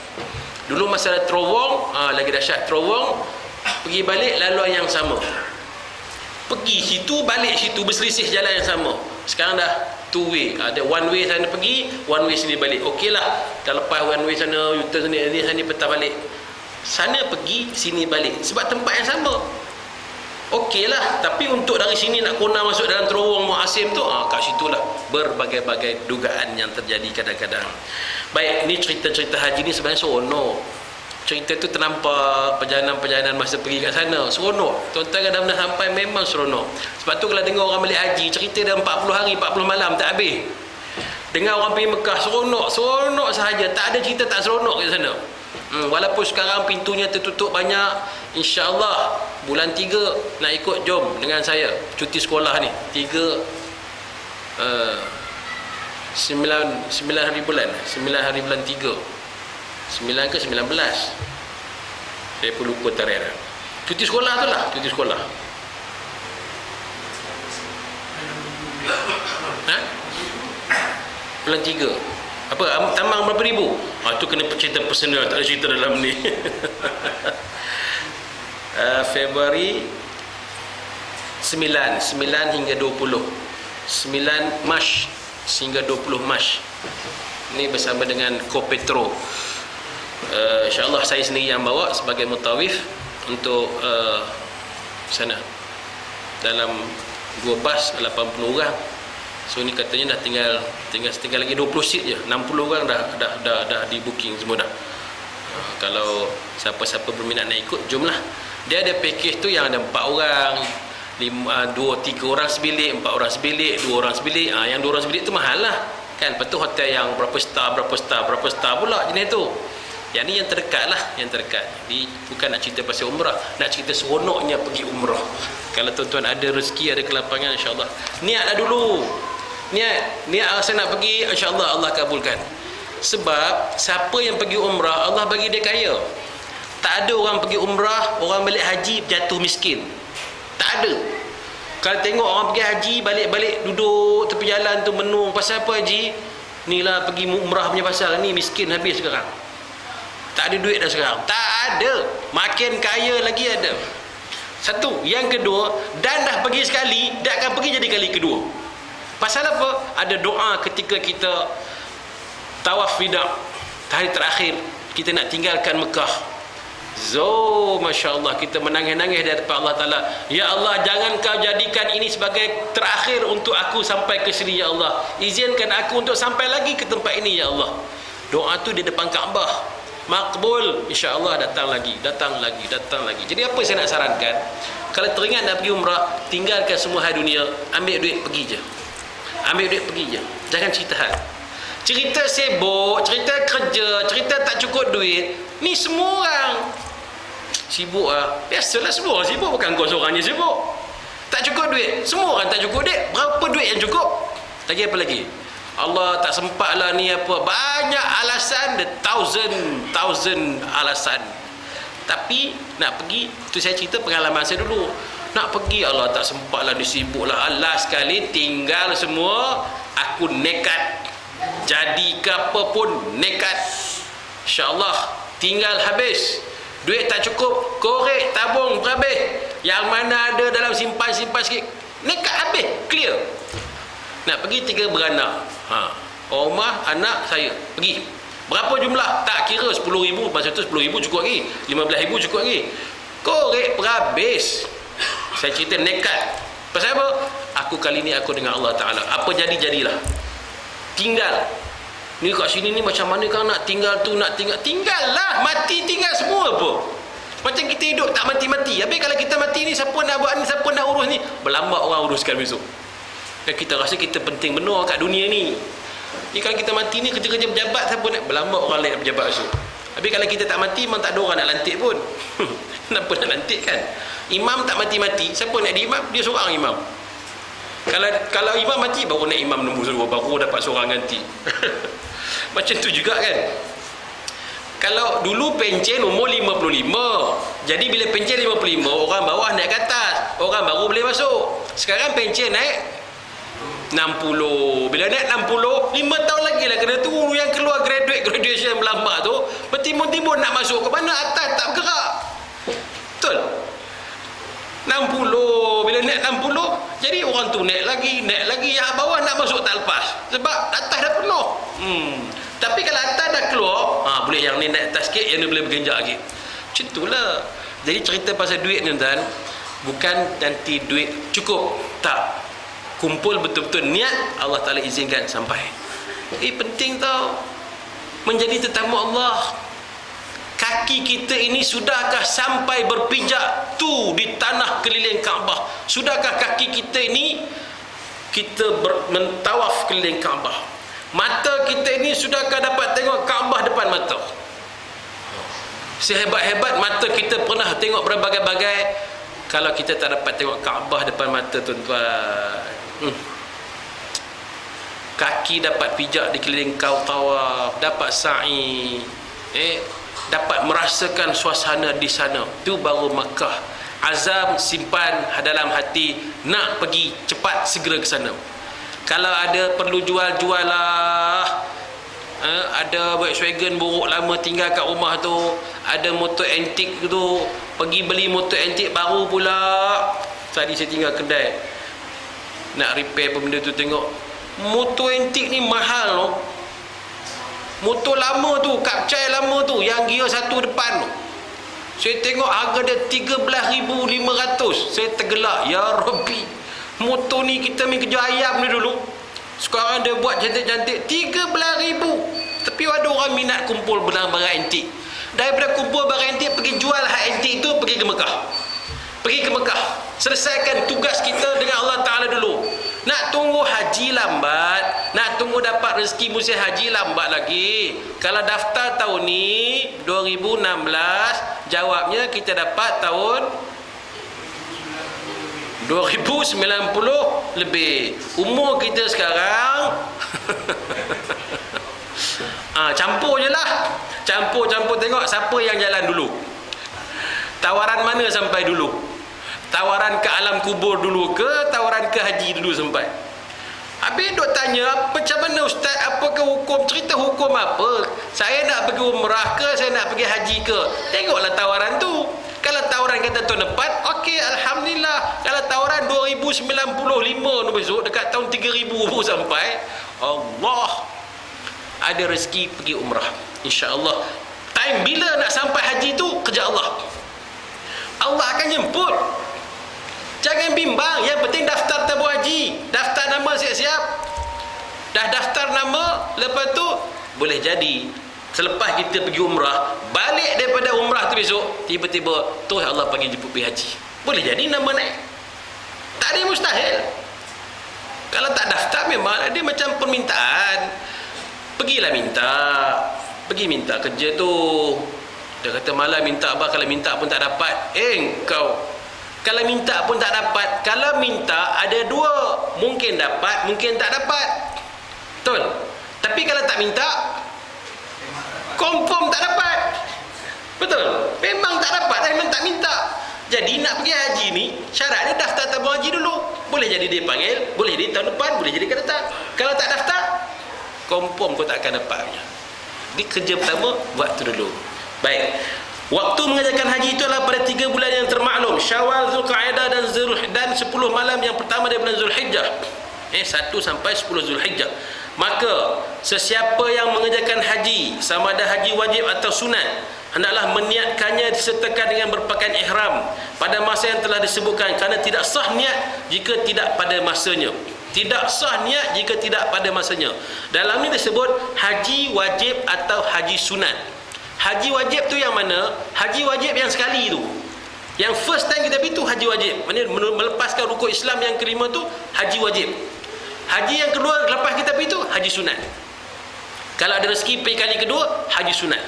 Dulu masa terowong, lagi dahsyat terowong, pergi balik laluan yang sama. Pergi situ, balik situ, berselisih jalan yang sama. Sekarang dah 2 way. Ada 1 way sana pergi, 1 way sini balik. Okey lah. Dah lepas 1 way sana, U-turn sini petang balik. Sana pergi, sini balik. Sebab tempat yang sama. Okey lah. Tapi untuk dari sini nak kona masuk dalam terowong Muasim tu, kat situlah berbagai-bagai dugaan yang terjadi kadang-kadang. Baik, ni cerita-cerita haji ni sebenarnya seronok. Cerita tu ternampak perjalanan-perjalanan masa pergi kat sana. Seronok. Tuan-tuan dah pernah sampai, memang seronok. Sebab tu kalau dengar orang balik haji, cerita dah 40 hari, 40 malam, tak habis. Dengar orang pergi Mekah, seronok sahaja. Tak ada cerita tak seronok kat sana. Walaupun sekarang pintunya tertutup banyak, insya-Allah bulan 3 nak ikut, jom dengan saya cuti sekolah ni. 9 hari bulan 3. 9 ke 19, saya pun lupa tarikh. Cuti sekolah tu lah, cuti sekolah. Bulan 3. Apa, tambang berapa ribu? Tu kena cerita personal, tak ada cerita dalam ni. Februari 9 hingga 20. 9 Mac sehingga 20 Mac. Ini bersama dengan Kopetro. InsyaAllah saya sendiri yang bawa sebagai mutawif untuk sana. Dalam 2 bas 80 orang. So ni katanya dah tinggal lagi 20 seat je. 60 orang dah di booking semua dah. Kalau siapa-siapa berminat nak ikut, jomlah. Dia ada package tu yang ada 4 orang, 2-3 orang sebilik, 4 orang sebilik, 2 orang sebilik. Yang 2 orang sebilik tu mahal lah kan. Lepas tu hotel yang berapa star pula jenis tu. Yang ni yang terdekat lah, yang terdekat. Jadi bukan nak cerita pasal umrah, nak cerita seronoknya pergi umrah. Kalau tuan-tuan ada rezeki, ada kelapangan, insya-Allah. Niatlah dulu. Niat saya nak pergi, insya-Allah Allah kabulkan. Sebab siapa yang pergi umrah, Allah bagi dia kaya. Tak ada orang pergi umrah, orang balik haji jatuh miskin. Tak ada. Kalau tengok orang pergi haji, balik-balik duduk tepi jalan tu menung. Pasal apa haji? Inilah pergi umrah punya pasal. Ni miskin habis sekarang. Tak ada duit dah sekarang. Tak ada. Makin kaya lagi ada. Satu. Yang kedua, dan dah pergi sekali, dah akan pergi jadi kali kedua. Pasal apa? Ada doa ketika kita tawaf wida, hari terakhir kita nak tinggalkan Mekah. Masya Allah, kita menangis-nangis di hadapan Allah Ta'ala. Ya Allah, jangan kau jadikan ini sebagai terakhir untuk aku sampai ke sini, ya Allah. Izinkan aku untuk sampai lagi ke tempat ini, ya Allah. Doa tu di depan Kaabah. Makbul, insya-Allah, datang lagi. Jadi apa saya nak sarankan? Kalau teringat nak pergi umrah, tinggalkan semua hal dunia, ambil duit pergi je. Jangan cerita hal. Cerita sibuk, cerita kerja, cerita tak cukup duit, ni semua orang sibuk lah. Biasalah semua orang sibuk, bukan kau seorang je sibuk. Tak cukup duit, semua orang tak cukup duit. Berapa duit yang cukup? Lagi apa lagi? Allah tak sempat lah ni apa. Banyak alasan, the thousand alasan. Tapi nak pergi, tu saya cerita pengalaman saya dulu. Nak pergi, Allah tak sempat lah, disibuk lah. Allah sekali tinggal semua, aku nekat. Jadi ke apa pun nekat. InsyaAllah tinggal habis. Duit tak cukup, korek, tabung berhabis. Yang mana ada dalam simpan-simpan sikit, nekat habis, clear. Nak pergi 3 beranak. Rumah, anak, saya. Pergi. Berapa jumlah? Tak kira 10,000. Masa tu 10,000 cukup lagi. 15,000 cukup lagi. Korek berhabis. Saya cerita nekat. Pasal apa? Aku kali ni aku dengan Allah Ta'ala. Apa jadi, jadilah. Tinggal. Ni kat sini ni macam mana kau nak tinggal tu, nak tinggal. Tinggallah. Mati tinggal semua apa. Macam kita hidup tak mati-mati. Habis kalau kita mati ni, siapa nak buat ni, siapa nak urus ni? Berlambak orang uruskan besok. Dan kita rasa kita penting benar kat dunia ni. Jadi kalau kita mati ni, kerja-kerja pejabat, siapa nak berlambak orang lain pejabat besok. Habis kalau kita tak mati, memang tak ada orang nak lantik pun. Kenapa nak lantik kan? Imam tak mati-mati, siapa nak di imam? Dia seorang imam. Kalau imam mati, baru nak imam nombor 2, baru dapat seorang ganti. Macam tu juga kan. Kalau dulu pencen umur 55, jadi bila pencen 55, orang bawah naik ke atas, orang baru boleh masuk. Sekarang pencen naik 60. Bila naik 60, 5 tahun lagi lah kena tunggu yang keluar graduation berlambak tu, bertimbun-timbun nak masuk ke mana, atas tak bergerak. Betul? 60, bila naik 60, jadi orang tu naik lagi, yang bawah nak masuk tak lepas. Sebab atas dah penuh. Tapi kalau atas dah keluar, boleh yang ni naik atas sikit, yang ni boleh bergenjak lagi. Macam itulah. Jadi cerita pasal duit ni tuan, bukan nanti duit cukup. Tak. Kumpul betul-betul niat, Allah Ta'ala izinkan sampai. Penting tau. Menjadi tetamu Allah. Kaki kita ini sudahkah sampai berpijak tu di tanah keliling Kaabah? Sudahkah kaki kita ini kita mentawaf keliling Kaabah? Mata kita ini sudahkah dapat tengok Kaabah depan mata? Sehebat-hebat mata kita pernah tengok berbagai-bagai, kalau kita tak dapat tengok Kaabah depan mata tuan-tuan, kaki dapat pijak di keliling tawaf, dapat sa'i, dapat merasakan suasana di sana, tu baru Makkah. Azam simpan dalam hati, nak pergi cepat segera ke sana. Kalau ada perlu jual-jual lah, ada Volkswagen buruk lama tinggal kat rumah tu, ada motor antik tu, pergi beli motor antik baru pula. Tadi saya tinggal kedai, nak repair apa benda tu, tengok motor antik ni mahal loh. Motor lama tu, Kapcai lama tu, yang gear satu depan tu, saya tengok harga dia 13,500. Saya tergelak, ya Rabbi, motor ni kita main kerja ayam ni dulu, sekarang dia buat cantik-cantik 13,000. Tapi ada orang minat kumpul barang-barang antik. Daripada kumpul barang antik, pergi jual hak antik tu, pergi ke Mekah. Pergi ke Mekah, selesaikan tugas kita dengan Allah Ta'ala dulu. Nak tunggu haji lambat, nak tunggu dapat rezeki musim haji lambat lagi. Kalau daftar tahun ni 2016, jawabnya kita dapat tahun 2090 lebih. Umur kita sekarang campur je lah. Campur tengok siapa yang jalan dulu. Tawaran mana sampai dulu? Tawaran ke alam kubur dulu ke, tawaran ke haji dulu sampai? Habis duk tanya, macam mana ustaz, apakah hukum, cerita hukum apa? Saya nak pergi umrah ke, saya nak pergi haji ke? Tengoklah tawaran tu. Kalau tawaran kata tahun depan, okey, alhamdulillah. Kalau tawaran 2095 tu besok, dekat tahun 3000 pun sampai, Allah, ada rezeki pergi umrah, insya-Allah. Time bila nak sampai haji tu, kerja Allah. Allah akan jemput. Jangan bimbang, yang penting daftar tabung haji, daftar nama siap-siap. Dah daftar nama, lepas tu boleh jadi selepas kita pergi umrah, balik daripada umrah tu besok, tiba-tiba terus Allah panggil jemput pergi haji. Boleh jadi nama naik. Tak ada mustahil. Kalau tak daftar, memang dia macam permintaan. Pergilah minta, pergi minta kerja tu. Dia kata malah minta abah, kalau minta pun tak dapat. Kau kalau minta pun tak dapat. Kalau minta ada dua, mungkin dapat, mungkin tak dapat. Betul. Tapi kalau tak minta, confirm tak dapat. Betul. Memang tak dapat, memang tak minta. Jadi nak pergi haji ni, syarat dia daftar tabung haji dulu. Boleh jadi dia panggil, boleh jadi tahun depan, boleh jadi akan datang. Kalau tak daftar, confirm kau tak akan dapat. Jadi kerja pertama, buat tu dulu. Baik. Waktu mengerjakan haji itu adalah pada 3 bulan yang termaklum, Syawal, Zulqa'dah dan 10 malam yang pertama dari bulan Zulhijjah. 1 sampai 10 Zulhijjah. Maka sesiapa yang mengerjakan haji, sama ada haji wajib atau sunat, hendaklah meniatkannya disertakan dengan berpakaian ihram pada masa yang telah disebutkan, kerana tidak sah niat jika tidak pada masanya. Tidak sah niat jika tidak pada masanya. Dalam ini disebut haji wajib atau haji sunat. Haji wajib tu yang mana? Haji wajib yang sekali tu. Yang first time kita pergi tu haji wajib. Maksudnya melepaskan rukun Islam yang kelima tu haji wajib. Haji yang kedua lepas kita pergi tu haji sunat. Kalau ada rezeki pergi kali kedua, haji sunat.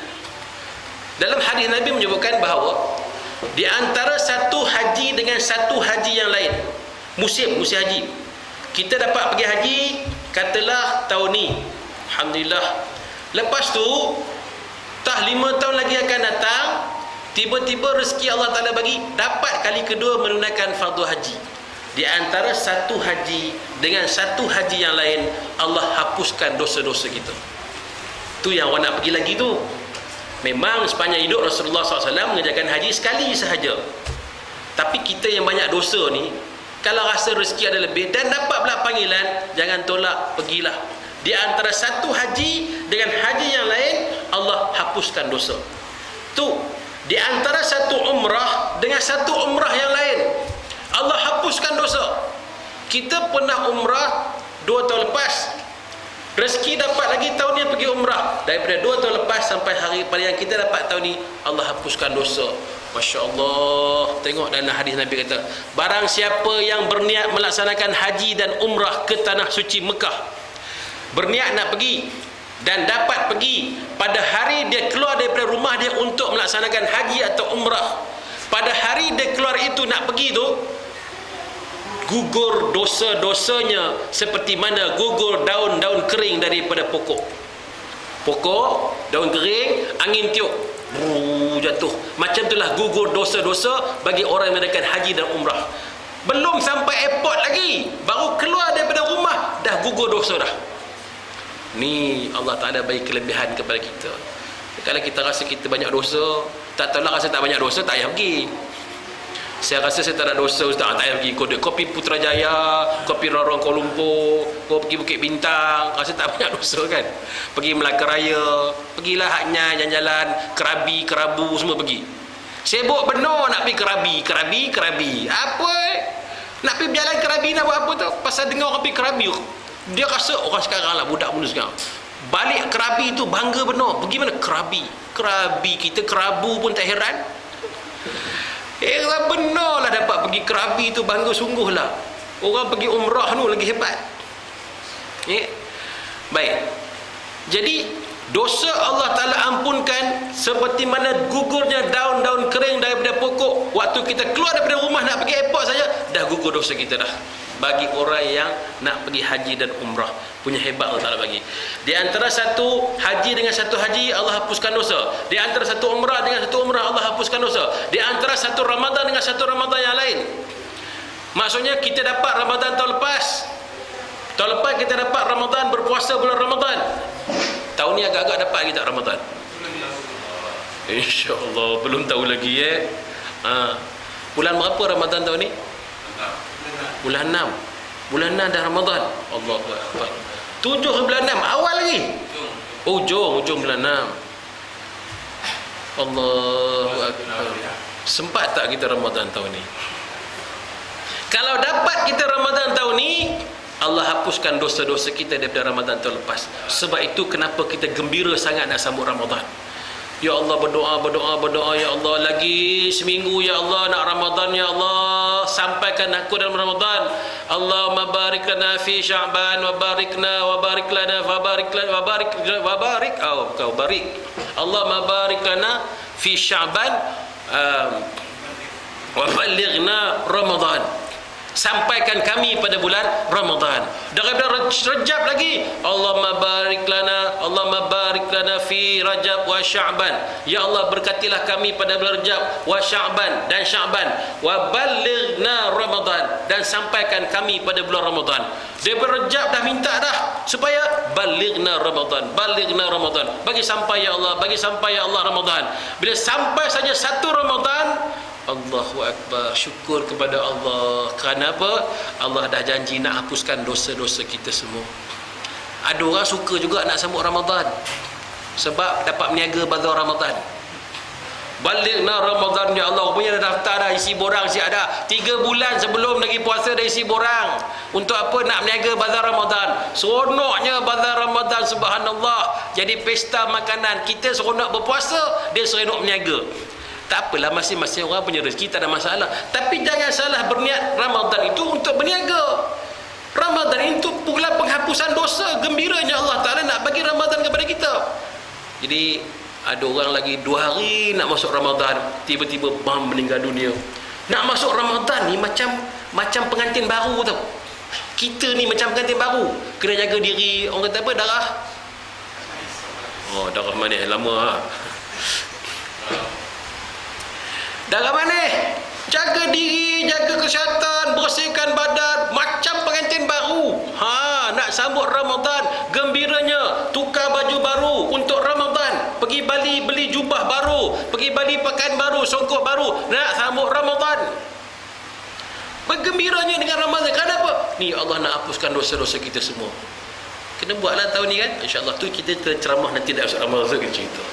Dalam hadis Nabi menyebutkan bahawa di antara satu haji dengan satu haji yang lain, musim haji, kita dapat pergi haji katalah tahun ni, alhamdulillah. Lepas tu tak 5 tahun lagi akan datang, tiba-tiba rezeki Allah Ta'ala bagi dapat kali kedua menunaikan fardu haji. Di antara satu haji dengan satu haji yang lain, Allah hapuskan dosa-dosa kita. Tu yang orang nak pergi lagi tu. Memang sepanjang hidup Rasulullah SAW mengerjakan haji sekali sahaja. Tapi kita yang banyak dosa ni, kalau rasa rezeki ada lebih dan dapat pula panggilan, jangan tolak, pergilah. Di antara satu haji dengan haji yang lain, Allah hapuskan dosa. Tu, di antara satu umrah dengan satu umrah yang lain, Allah hapuskan dosa. Kita pernah umrah 2 tahun lepas, rezeki dapat lagi tahun ni pergi umrah. Daripada 2 tahun lepas sampai hari pada yang kita dapat tahun ni, Allah hapuskan dosa. Masya Allah. Tengok dalam hadis Nabi kata, barang siapa yang berniat melaksanakan haji dan umrah ke tanah suci Mekah, berniat nak pergi dan dapat pergi pada hari dia keluar daripada rumah dia untuk melaksanakan haji atau umrah, pada hari dia keluar itu nak pergi tu, gugur dosa-dosanya seperti mana gugur daun-daun kering daripada pokok. Daun kering, angin tiup, jatuh. Macam itulah gugur dosa-dosa bagi orang yang mengadakan haji dan umrah. Belum sampai airport lagi, baru keluar daripada rumah dah gugur dosa dah. Ni Allah Ta'ala bagi kelebihan kepada kita. Kalau kita rasa kita banyak dosa, tak tahulah rasa tak banyak dosa, tak payah pergi. Saya rasa saya tak ada dosa, Ustaz, tak payah pergi. Kopi Putrajaya, kopi Lorong Kuala Lumpur, kau pergi Bukit Bintang, rasa tak banyak dosa kan. Pergi Melaka Raya, pergilah haknya jalan-jalan, Kerabi, Kerabu, semua pergi. Sibuk benar nak pergi Kerabi. Apa nak pergi jalan Kerabi nak buat apa tu? Pasal dengar orang pergi Kerabi, dia rasa orang sekarang lah, budak muda sekarang balik Kerabi tu bangga benar. Pergi mana? Kerabi. Kita Kerabu pun tak heran. Benar lah dapat pergi Kerabi tu, bangga sungguh lah. Orang pergi umrah tu lagi hebat. Baik. Jadi dosa Allah Ta'ala ampunkan seperti mana gugurnya daun-daun kering daripada pokok. Waktu kita keluar daripada rumah nak pergi airport saja, dah gugur dosa kita dah. Bagi orang yang nak pergi haji dan umrah, punya hebat Allah Ta'ala bagi. Di antara satu haji dengan satu haji, Allah hapuskan dosa. Di antara satu umrah dengan satu umrah, Allah hapuskan dosa. Di antara satu Ramadan dengan satu Ramadan yang lain, maksudnya kita dapat Ramadan tahun lepas kita dapat Ramadan, berpuasa bulan Ramadan. Tahun ni agak-agak dapat kita Ramadan, InsyaAllah. Belum tahu lagi bulan berapa Ramadan tahun ni? Bulan 6 dah Ramadan. Allahu Akbar. 7 bulan 6 awal lagi. Ujung bulan 6. Allahu Akbar. Sempat tak kita Ramadan tahun ni? Kalau dapat kita Ramadan tahun ni, Allah hapuskan dosa-dosa kita daripada Ramadan tahun lepas. Sebab itu kenapa kita gembira sangat nak sambut Ramadan. Ya Allah, berdoa ya Allah, lagi seminggu ya Allah nak Ramadan ya Allah, sampaikan aku dalam Ramadan. Allahumma barik lana fi Sya'ban wa barik lana Allahumma barik lana fi Sya'ban wa ballighna Ramadan. sampaikan kami pada bulan Ramadan. Daripada Rajab lagi, Allahumma barik lana fi Rajab wa Sya'ban. Ya Allah, berkatilah kami pada bulan Rajab wa Sya'ban dan Sya'ban, wa ballighna Ramadan, dan sampaikan kami pada bulan Ramadan. Daripada Rajab dah minta dah supaya ballighna Ramadan, bagi sampai ya Allah, bagi sampai ya Allah Ramadan. Bila sampai saja satu Ramadan, Allahu Akbar, syukur kepada Allah. Kerana apa? Allah dah janji nak hapuskan dosa-dosa kita semua. Ada orang suka juga nak sambut Ramadan sebab dapat meniaga bazar Ramadan. Balighna Ramadan, ya Allah, punya dah daftar dah, isi borang siap dah. 3 bulan sebelum lagi puasa dah isi borang. Untuk apa? Nak meniaga bazar Ramadan. Seronoknya bazar Ramadan, subhanallah. Jadi pesta makanan. Kita seronok berpuasa, dia seronok meniaga. Tak apalah, masing-masing orang punya rezeki, tak ada masalah. Tapi jangan salah berniat Ramadan itu untuk berniaga. Ramadan itu bulan penghapusan dosa. Gembiranya Allah Ta'ala nak bagi Ramadan kepada kita. Jadi ada orang lagi 2 hari nak masuk Ramadan, tiba-tiba bam, meninggal dunia. Nak masuk Ramadan ni macam pengantin baru tau. Kita ni macam pengantin baru, kena jaga diri. Orang kata apa? Darah darah manis lama ha. Darah manis. Jaga diri, jaga kesihatan, bersihkan badan, macam pengantin baru. Nak sambut Ramadan, gembiranya, tukar baju baru untuk Ramadan, pergi Bali beli jubah baru, pergi Bali pakaian baru, songkok baru, nak sambut Ramadan. Bergembiranya dengan Ramadan. Kenapa? Ni Allah nak hapuskan dosa-dosa kita semua. Kena buatlah tahun ni kan. InsyaAllah tu kita ceramah nanti dah masuk Ramadan, kita cerita.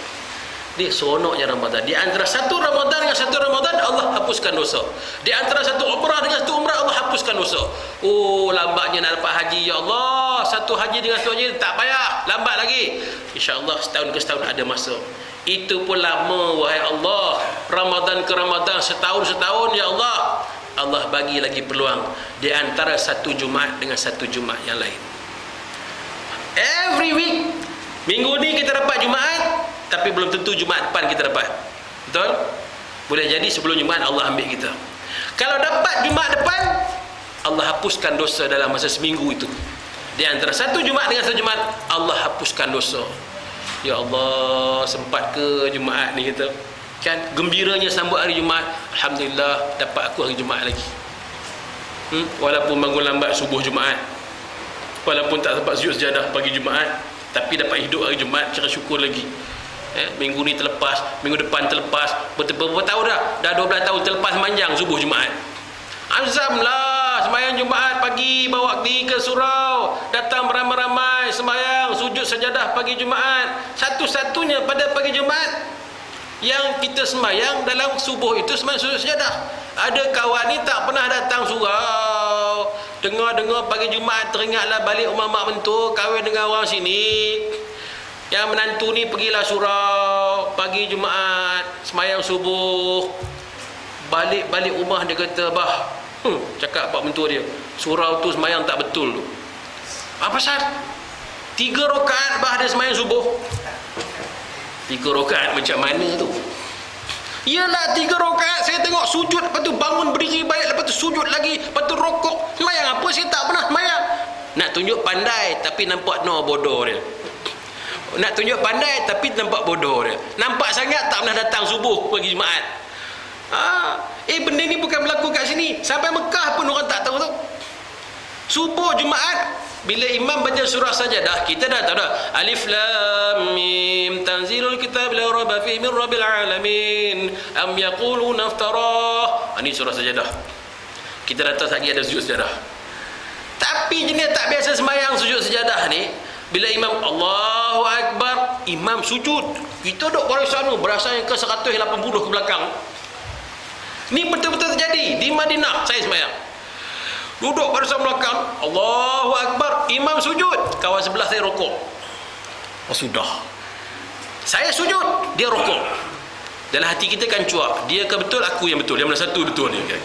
Dia seronoknya Ramadan. Di antara satu Ramadan dengan satu Ramadan, Allah hapuskan dosa. Di antara satu umrah dengan satu umrah, Allah hapuskan dosa. Oh, lambatnya nak dapat haji, ya Allah. Satu haji dengan satu haji, tak payah, lambat lagi. InsyaAllah setahun ke setahun ada masa. Itu pun lama, wahai Allah. Ramadan ke Ramadan, setahun-setahun, ya Allah. Allah bagi lagi peluang di antara satu Jumaat dengan satu Jumaat yang lain. Every week, minggu ni kita dapat Jumaat, tapi belum tentu Jumaat depan kita dapat. Betul? Boleh jadi sebelum Jumaat Allah ambil kita. Kalau dapat Jumaat depan, Allah hapuskan dosa dalam masa seminggu itu. Di antara satu Jumaat dengan satu Jumaat, Allah hapuskan dosa. Ya Allah, sempat ke Jumaat ni kita? Kan gembiranya sambut hari Jumaat. Alhamdulillah, dapat aku hari Jumaat lagi. Walaupun bangun lambat subuh Jumaat, walaupun tak dapat sujud sejadah pagi Jumaat, tapi dapat hidup hari Jumaat, kira syukur lagi. Minggu ni terlepas, minggu depan terlepas, berapa tahun dah 12 tahun terlepas manjang subuh Jumaat. Azamlah sembahyang Jumaat pagi, bawa pergi ke surau, datang beramai-ramai sembahyang sujud sejadah pagi Jumaat. Satu-satunya pada pagi Jumaat yang kita sembahyang dalam subuh itu sembahyang sujud sejadah. Ada kawan ni tak pernah datang surau, dengar-dengar pagi Jumaat teringatlah balik rumah mak mentua, kahwin dengan orang sini. Yang menantu ni pergilah surau pagi Jumaat, sembahyang subuh, balik rumah dia kata, bah, cakap pak mentua dia, surau tu sembahyang tak betul tu. Apa pasal? 3 rakaat bah dia sembahyang subuh. 3 rakaat macam mana tu? Yalah 3 rakaat, saya tengok sujud, lepas tu bangun berdiri balik, lepas tu sujud lagi, lepas tu rokok. Sembahyang apa? Saya tak pernah sembahyang. Nak tunjuk pandai tapi nampak bodoh dia. Nak tunjuk pandai tapi nampak bodoh dia. Nampak sangat tak pernah datang subuh pagi Jumaat. Benda ni bukan berlaku kat sini. Sampai Mekah pun orang tak tahu tu. Subuh Jumaat, bila imam baca surah Sajadah, kita dah tahu dah. Alif Lam Mim Tanzilul Kitab la raiba fihi min Rabbil Alamin. Am yaquluna iftarah. Ini surah Sajadah. Kita dah tahu lagi ada sujud sejadah. Tapi jenis tak biasa sembahyang sujud sejadah ni, bila imam Allahu Akbar, imam sujud, kita duduk barisan tu, barisan yang ke 180 ke belakang. Ni betul-betul terjadi di Madinah. Saya sembahyang, duduk barisan belakang, Allahu Akbar, imam sujud, kawan sebelah saya rokok. Sudah, saya sujud, dia rokok. Dalam hati kita kan cuak, dia ke betul, aku yang betul, dia mana satu betul ni kan?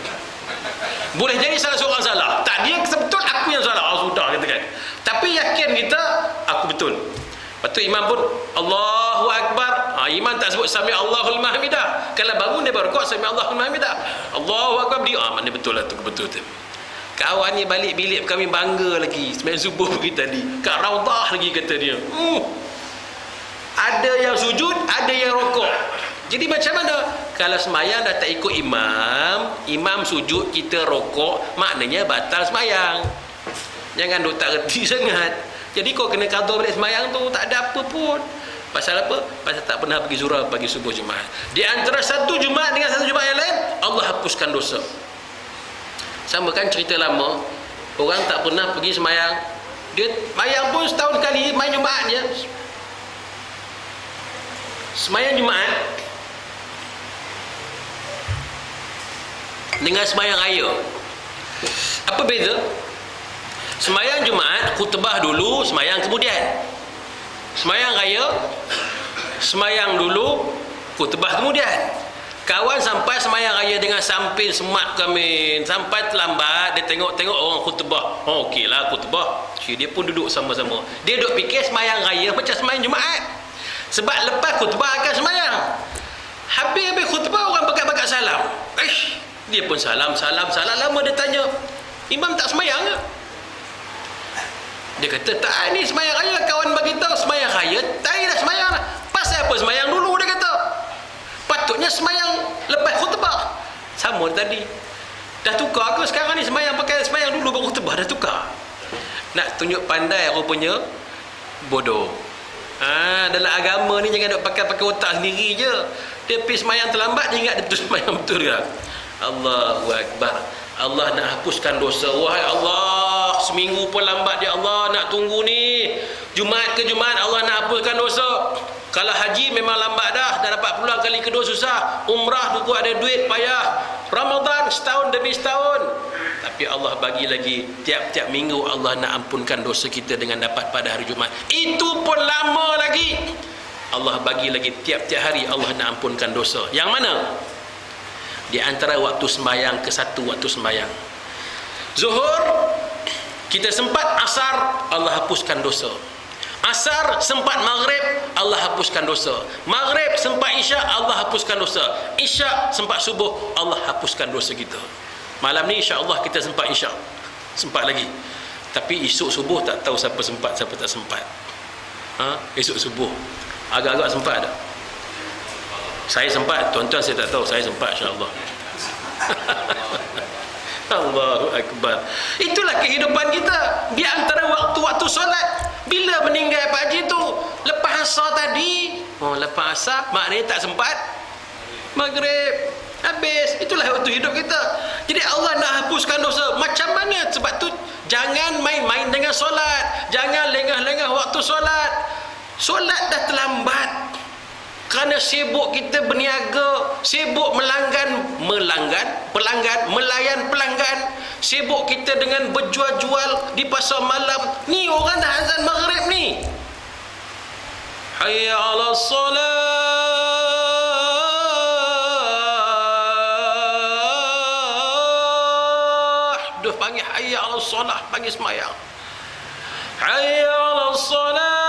Boleh jadi salah seorang salah, tak, dia betul, aku yang salah. Sudah, kata kan. Tapi yakin kita, aku betul. Lepas tu imam pun Allahu Akbar. Imam tak sebut Sami Allahul Mahmidah. Kalau bangun dia baru kuat Sami Allahul Mahmidah. Allahu Akbar, dia mana betul lah tu, betul tu. Kawan ni balik bilik kami bangga lagi. Sembahyang subuh pergi tadi. Kat Raudah lagi kata dia. Ada yang sujud, ada yang rokok. Jadi macam mana? Kalau sembahyang dah tak ikut imam, imam sujud, kita rokok, maknanya batal sembahyang. Jangan duk tak reti sangat. Jadi kau kena qada balik sembahyang tu, tak ada apa pun. Pasal apa? Pasal tak pernah pergi surau pagi subuh Jumaat. Di antara satu Jumaat dengan satu Jumaat yang lain, Allah hapuskan dosa. Sama kan cerita lama, orang tak pernah pergi sembahyang. Dia sembahyang pun setahun sekali, main Jumaat je. Sembahyang Jumaat dengan sembahyang raya, apa beza? Sembahyang Jumaat khutbah dulu, sembahyang kemudian. Sembahyang raya, sembahyang dulu, khutbah kemudian. Kawan sampai sembahyang raya dengan samping semat kami, sampai terlambat, dia tengok-tengok orang khutbah. Oh, okeylah khutbah. Dia pun duduk sama-sama. Dia duduk fikir sembahyang raya macam sembahyang Jumaat. Sebab lepas khutbah akan sembahyang. Habis khutbah, orang bakat-bakat salam. Dia pun salam. Lama dia tanya, imam tak sembahyang ke? Dia kata, tak, ni sembahyang raya. Kawan bagi tahu sembahyang raya, tak dah sembahyang. Pasal apa sembahyang dulu, dia kata. Patutnya sembahyang lepas khutbah. Sama tadi. Dah tukar ke sekarang ni sembahyang pakai sembahyang dulu baru khutbah, dah tukar. Nak tunjuk pandai rupanya bodoh. Dalam agama ni jangan duk pakai otak sendiri je. Dia pergi sembahyang terlambat, dia ingat dia betul sembahyang betul ke? Allahu Akbar. Allah nak hapuskan dosa. Wahai Allah, seminggu pun lambat ya Allah, nak tunggu ni Jumaat ke Jumaat Allah nak hapuskan dosa. Kalau haji memang lambat dah dapat peluang kali kedua susah. Umrah tunggu ada duit payah. Ramadan setahun demi setahun. Tapi Allah bagi lagi tiap-tiap minggu Allah nak ampunkan dosa kita dengan dapat pada hari Jumaat. Itu pun lama lagi. Allah bagi lagi tiap-tiap hari Allah nak ampunkan dosa. Yang mana? Di antara waktu sembahyang ke satu waktu sembahyang. Zuhur kita sempat, asar Allah hapuskan dosa. Asar sempat maghrib, Allah hapuskan dosa. Maghrib sempat isyak, Allah hapuskan dosa. Isyak sempat subuh, Allah hapuskan dosa kita. Malam ni insya-Allah kita sempat isyak. Sempat lagi. Tapi esok subuh tak tahu siapa sempat, siapa tak sempat. Esok subuh agak-agak sempat tak? Saya sempat, tuan-tuan saya tak tahu, saya sempat insya-Allah. Allahu Akbar. Itulah kehidupan kita. Di antara waktu-waktu solat, bila meninggal Pak Haji tu, lepas asar tadi, lepas asar maknanya tak sempat maghrib, habis. Itulah waktu hidup kita. Jadi Allah nak hapuskan dosa. Macam mana? Sebab tu jangan main-main dengan solat, jangan lengah-lengah waktu solat. Solat dah terlambat kerana sibuk kita berniaga, sibuk melayan pelanggan, sibuk kita dengan berjual-jual di pasar malam. Ni orang dah azan maghrib ni. Hayya 'alas salah. Dah panggil hayya 'alas salah, panggil sembahyang. Hayya 'alas salah.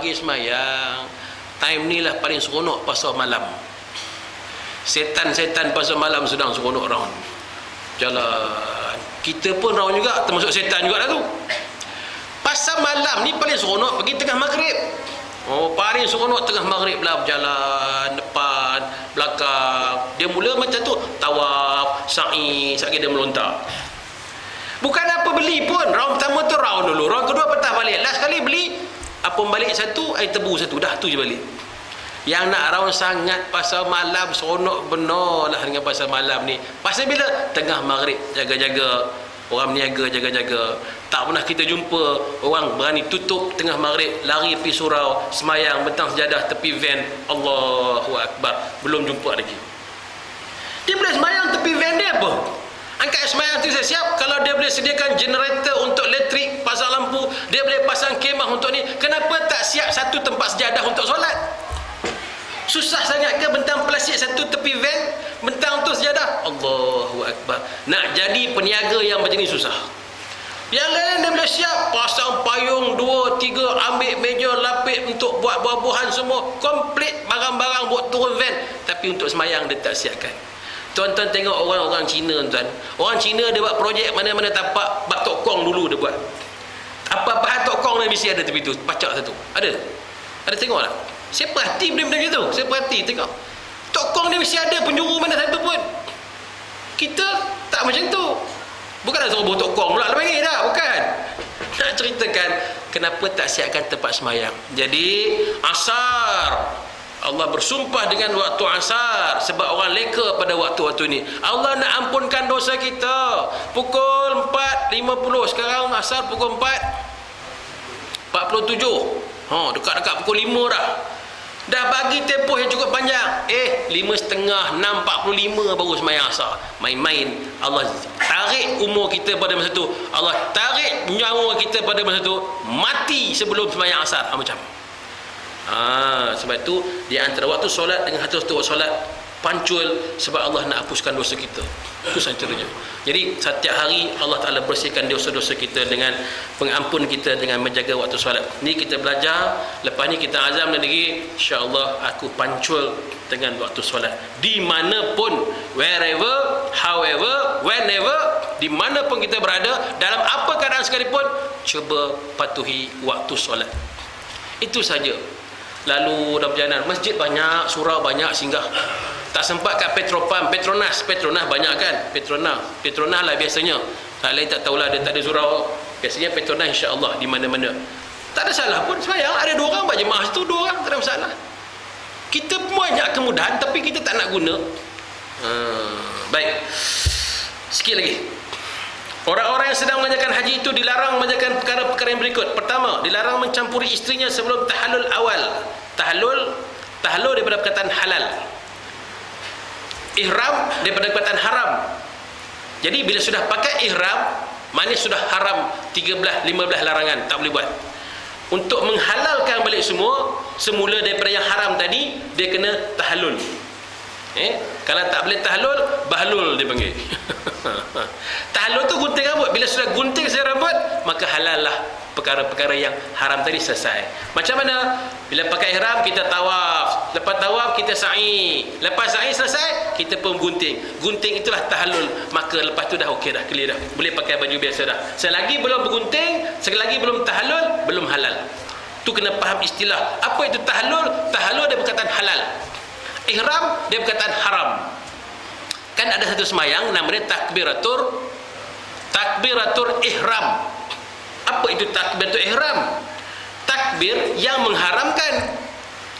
Semayang. Time ni lah paling seronok pasal malam. Setan-setan pasal malam sedang seronok round. Jalan. Kita pun round juga, termasuk setan juga lah tu. Pasal malam ni paling seronok pergi tengah maghrib. Paling seronok tengah maghrib lah, berjalan depan, belakang. Dia mula macam tu, tawaf, sa'i, sekali dia melontar. Bukan apa beli pun. Round pertama tu round dulu. Round kedua patah balik. Last kali beli apa balik satu, air tebu satu, dah tu je balik. Yang nak round sangat pasal malam, seronok benar lah dengan pasal malam ni. Pasal bila? Tengah maghrib, jaga-jaga. Orang berniaga, jaga-jaga. Tak pernah kita jumpa orang berani tutup tengah maghrib, lari pergi surau, semayang, bentang sejadah tepi van. Allahu Akbar. Belum jumpa lagi. Dia boleh semayang tepi van dia apa? Angkat semayang tu saya siap. Kalau dia boleh sediakan generator untuk elektrik, pasang lampu, dia boleh pasang kemah untuk ni, kenapa tak siap satu tempat sejadah untuk solat? Susah sangat ke bentang plastik satu tepi van, bentang tu sejadah? Allahu Akbar. Nak jadi peniaga yang macam ni susah. Yang lain dia boleh siap, pasang payung 2, 3, ambil meja lapik untuk buat buah-buahan semua, komplit barang-barang buat turun van. Tapi untuk semayang dia tak siapkan. Tuan-tuan tengok orang-orang Cina, tuan. Orang Cina dia buat projek mana-mana tapak, bab tok kong dulu dia buat. Apa-apa hal tok kong ni mesti ada tepi tu, pacak satu. Ada? Ada tengok tak? Saya perhati benda-benda macam tu. Saya perhati, tengok. Tok kong ni mesti ada penjuru mana satu pun. Kita tak macam tu. Bukan nak suruh buat tok kong pula lepas ni dah, bukan. Nak ceritakan kenapa tak siapkan tempat semayang. Jadi asar, Allah bersumpah dengan waktu asar sebab orang leka pada waktu-waktu ni. Allah nak ampunkan dosa kita. Pukul 4.50, sekarang asar pukul 4.47. Dekat-dekat pukul 5 dah. Dah bagi tempoh yang cukup panjang. 5.30, 6.45 baru semayang asar. Main-main. Allah tarik umur kita pada masa tu. Allah tarik nyawa kita pada masa tu. Mati sebelum semayang asar. Macam. Sebab tu di antara waktu solat dengan waktu solat pancul, sebab Allah nak hapuskan dosa kita. Itu sahaja. Jadi setiap hari Allah Ta'ala bersihkan dosa-dosa kita dengan pengampun kita, dengan menjaga waktu solat. Ni kita belajar. Lepas ni kita azam lagi, insya-Allah aku pancul dengan waktu solat. Di mana pun, wherever, however, whenever, di mana pun kita berada, dalam apa keadaan sekalipun, cuba patuhi waktu solat. Itu saja. Lalu dah berjalan, masjid banyak, surau banyak, singgah. Tak sempat kat Petronas banyak kan? Petronas lah biasanya. Tak lain tak tahulah, dia tak ada surau. Biasanya Petronas insya-Allah di mana-mana. Tak ada salah pun semayang, ada 2 orang buat jemaah situ, 2 orang tak ada masalah. Kita banyak kemudahan tapi kita tak nak guna. Baik. Sikit lagi. Orang-orang yang sedang mengerjakan haji itu dilarang mengerjakan perkara-perkara yang berikut. Pertama, dilarang mencampuri isterinya sebelum tahallul awal. Tahallul daripada perkataan halal. Ihram daripada perkataan haram. Jadi bila sudah pakai ihram, maknanya sudah haram 13, 15 larangan, tak boleh buat. Untuk menghalalkan balik semula daripada yang haram tadi, dia kena tahallul. Kalau tak boleh tahallul, bahlul dia panggil. Tahallul tu gunting rambut. Bila sudah gunting rambut, maka halal lah perkara-perkara yang haram tadi selesai. Macam mana? Bila pakai ihram, kita tawaf. Lepas tawaf, kita sa'i. Lepas sa'i selesai, kita pun gunting. Gunting itulah tahallul. Maka lepas tu dah okey dah, clear dah. Boleh pakai baju biasa dah. Selagi belum bergunting, selagi belum tahallul, belum halal. Tu kena faham istilah. Apa itu tahallul? Tahallul dia perkataan halal. Ihram dia perkataan haram. Kan ada satu semayang namanya takbiratul ihram. Apa itu takbiratul ihram? Takbir yang mengharamkan.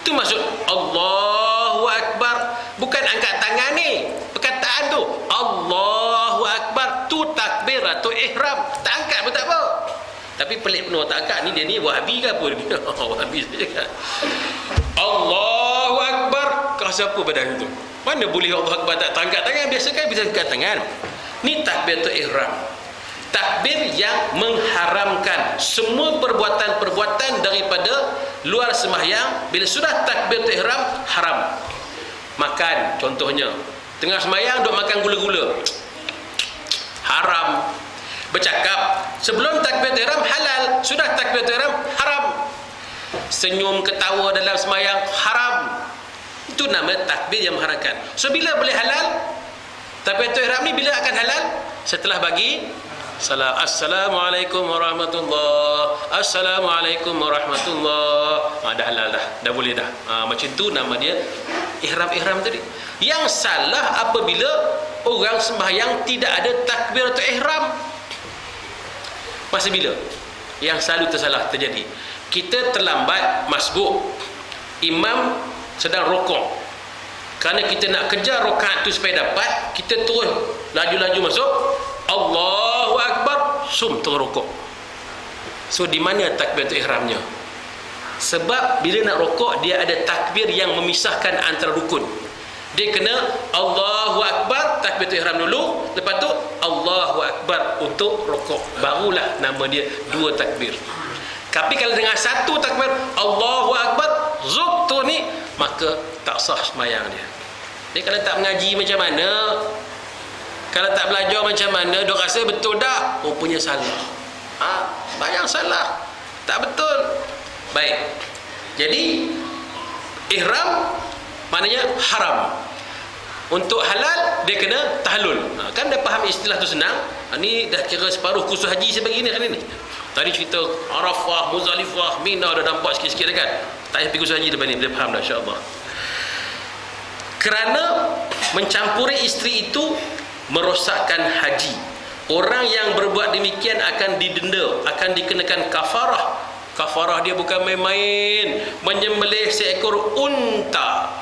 Itu maksud Allahu Akbar. Bukan angkat tangan ni. Perkataan tu Allahu Akbar, tu takbiratul ihram. Tak angkat pun tak apa. Tapi pelik penuh tak angkat. Ni dia ni Wahabi ke apa ni? Wahabi saja kan. Allahu Akbar. Kau siapa badan itu? Mana boleh Allah Akbar tak angkat tangan? Biasa kan bisa angkat tangan. Ni takbiratul ihram. Takbir yang mengharamkan semua perbuatan-perbuatan daripada luar sembahyang. Bila sudah takbiratul ihram, haram. Makan contohnya. Tengah sembahyang duk makan gula-gula. Haram. Bercakap sebelum takbiratul ihram halal, sudah takbiratul ihram haram. Senyum ketawa dalam sembahyang haram. Itu nama takbir yang mengharamkan. So bila boleh halal? Takbiratul ihram ni bila akan halal? Setelah bagi salam. Assalamualaikum warahmatullahi. Assalamualaikum warahmatullahi. Dah halal dah. Dah boleh dah. Macam tu nama dia ihram tadi. Yang salah apabila orang sembahyang tidak ada takbiratul ihram. Masa bila? Yang selalu terjadi. Kita terlambat masbuk. Imam sedang rokok. Kerana kita nak kejar rakaat tu supaya dapat, kita terus laju-laju masuk. Allahu Akbar, terus rokok. So di mana takbiratul ihramnya? Sebab bila nak rokok, dia ada takbir yang memisahkan antara rukun. Dia kena Allahu Akbar, takbiratul ihram dulu, lepas tu Allahu Akbar untuk rokok. Barulah nama dia 2 takbir. Tapi kalau dengan 1 takbir Allahu Akbar, zuk tu ni, maka tak sah sembahyang dia. Dia kalau tak mengaji macam mana, kalau tak belajar macam mana, dia rasa betul dah, rupanya salah. sembahyang salah, tak betul. Baik, jadi ihram maknanya haram. Untuk halal dia kena tahallul. Kan dah faham istilah tu senang. Ni dah kira separuh kursus haji saya bagi ni kan ni. Tadi cerita Arafah, Muzdalifah, Mina dah nampak sikit-sikit dah kan. Tak payah pergi kursus haji depan ni, dia faham dah insya-Allah. Kerana mencampuri isteri itu merosakkan haji. Orang yang berbuat demikian akan didenda, akan dikenakan kafarah. Kafarah dia bukan main-main, menyembelih seekor unta.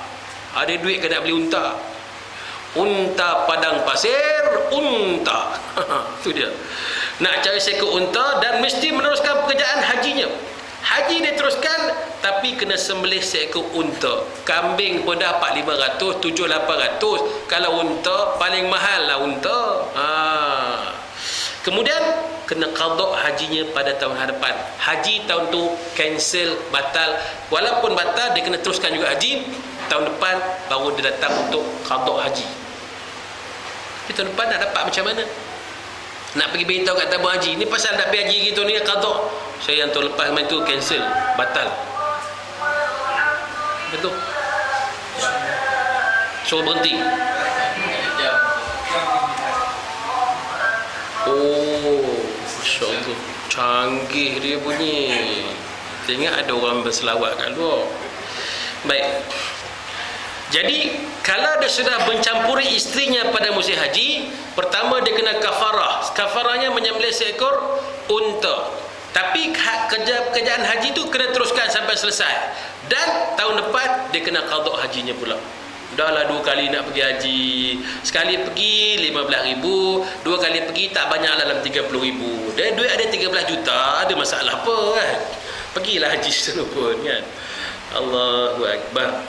Ada duit ke nak beli unta? Unta padang pasir, unta. Itu dia. Nak cari seekor unta dan mesti meneruskan pekerjaan hajinya. Haji dia teruskan, tapi kena sembelih seekor unta. Kambing pun dah 4-500, 7-800. Kalau unta, paling mahal lah unta. Kemudian kena qada hajinya pada tahun hadapan. Haji tahun tu cancel, batal. Walaupun batal, dia kena teruskan juga haji. Tahun depan baru dia datang untuk qada haji. Tapi tahun depan nak dapat macam mana? Nak pergi beritahu kat tabung haji, ni pasal nak pergi haji gitu ni qada. Saya yang tahun lepas main tu cancel, batal. Betul? Suruh berhenti. Oh, Masya Allah, canggih dia bunyi. Tengok ada orang berselawat kat luar. Baik. Jadi kalau dia sudah mencampuri isterinya pada musim haji, pertama dia kena kafarah. Kafarahnya menyembelih seekor unta. Tapi kerjaan haji tu kena teruskan sampai selesai. Dan tahun depan dia kena qada hajinya pula. Dahlah 2 kali nak pergi haji. Sekali pergi 15,000, 2 kali pergi tak banyak dalam 30,000. Dan duit ada 13 juta, ada masalah apa kan? Pergilah haji seterus pun kan. Allahu Akbar.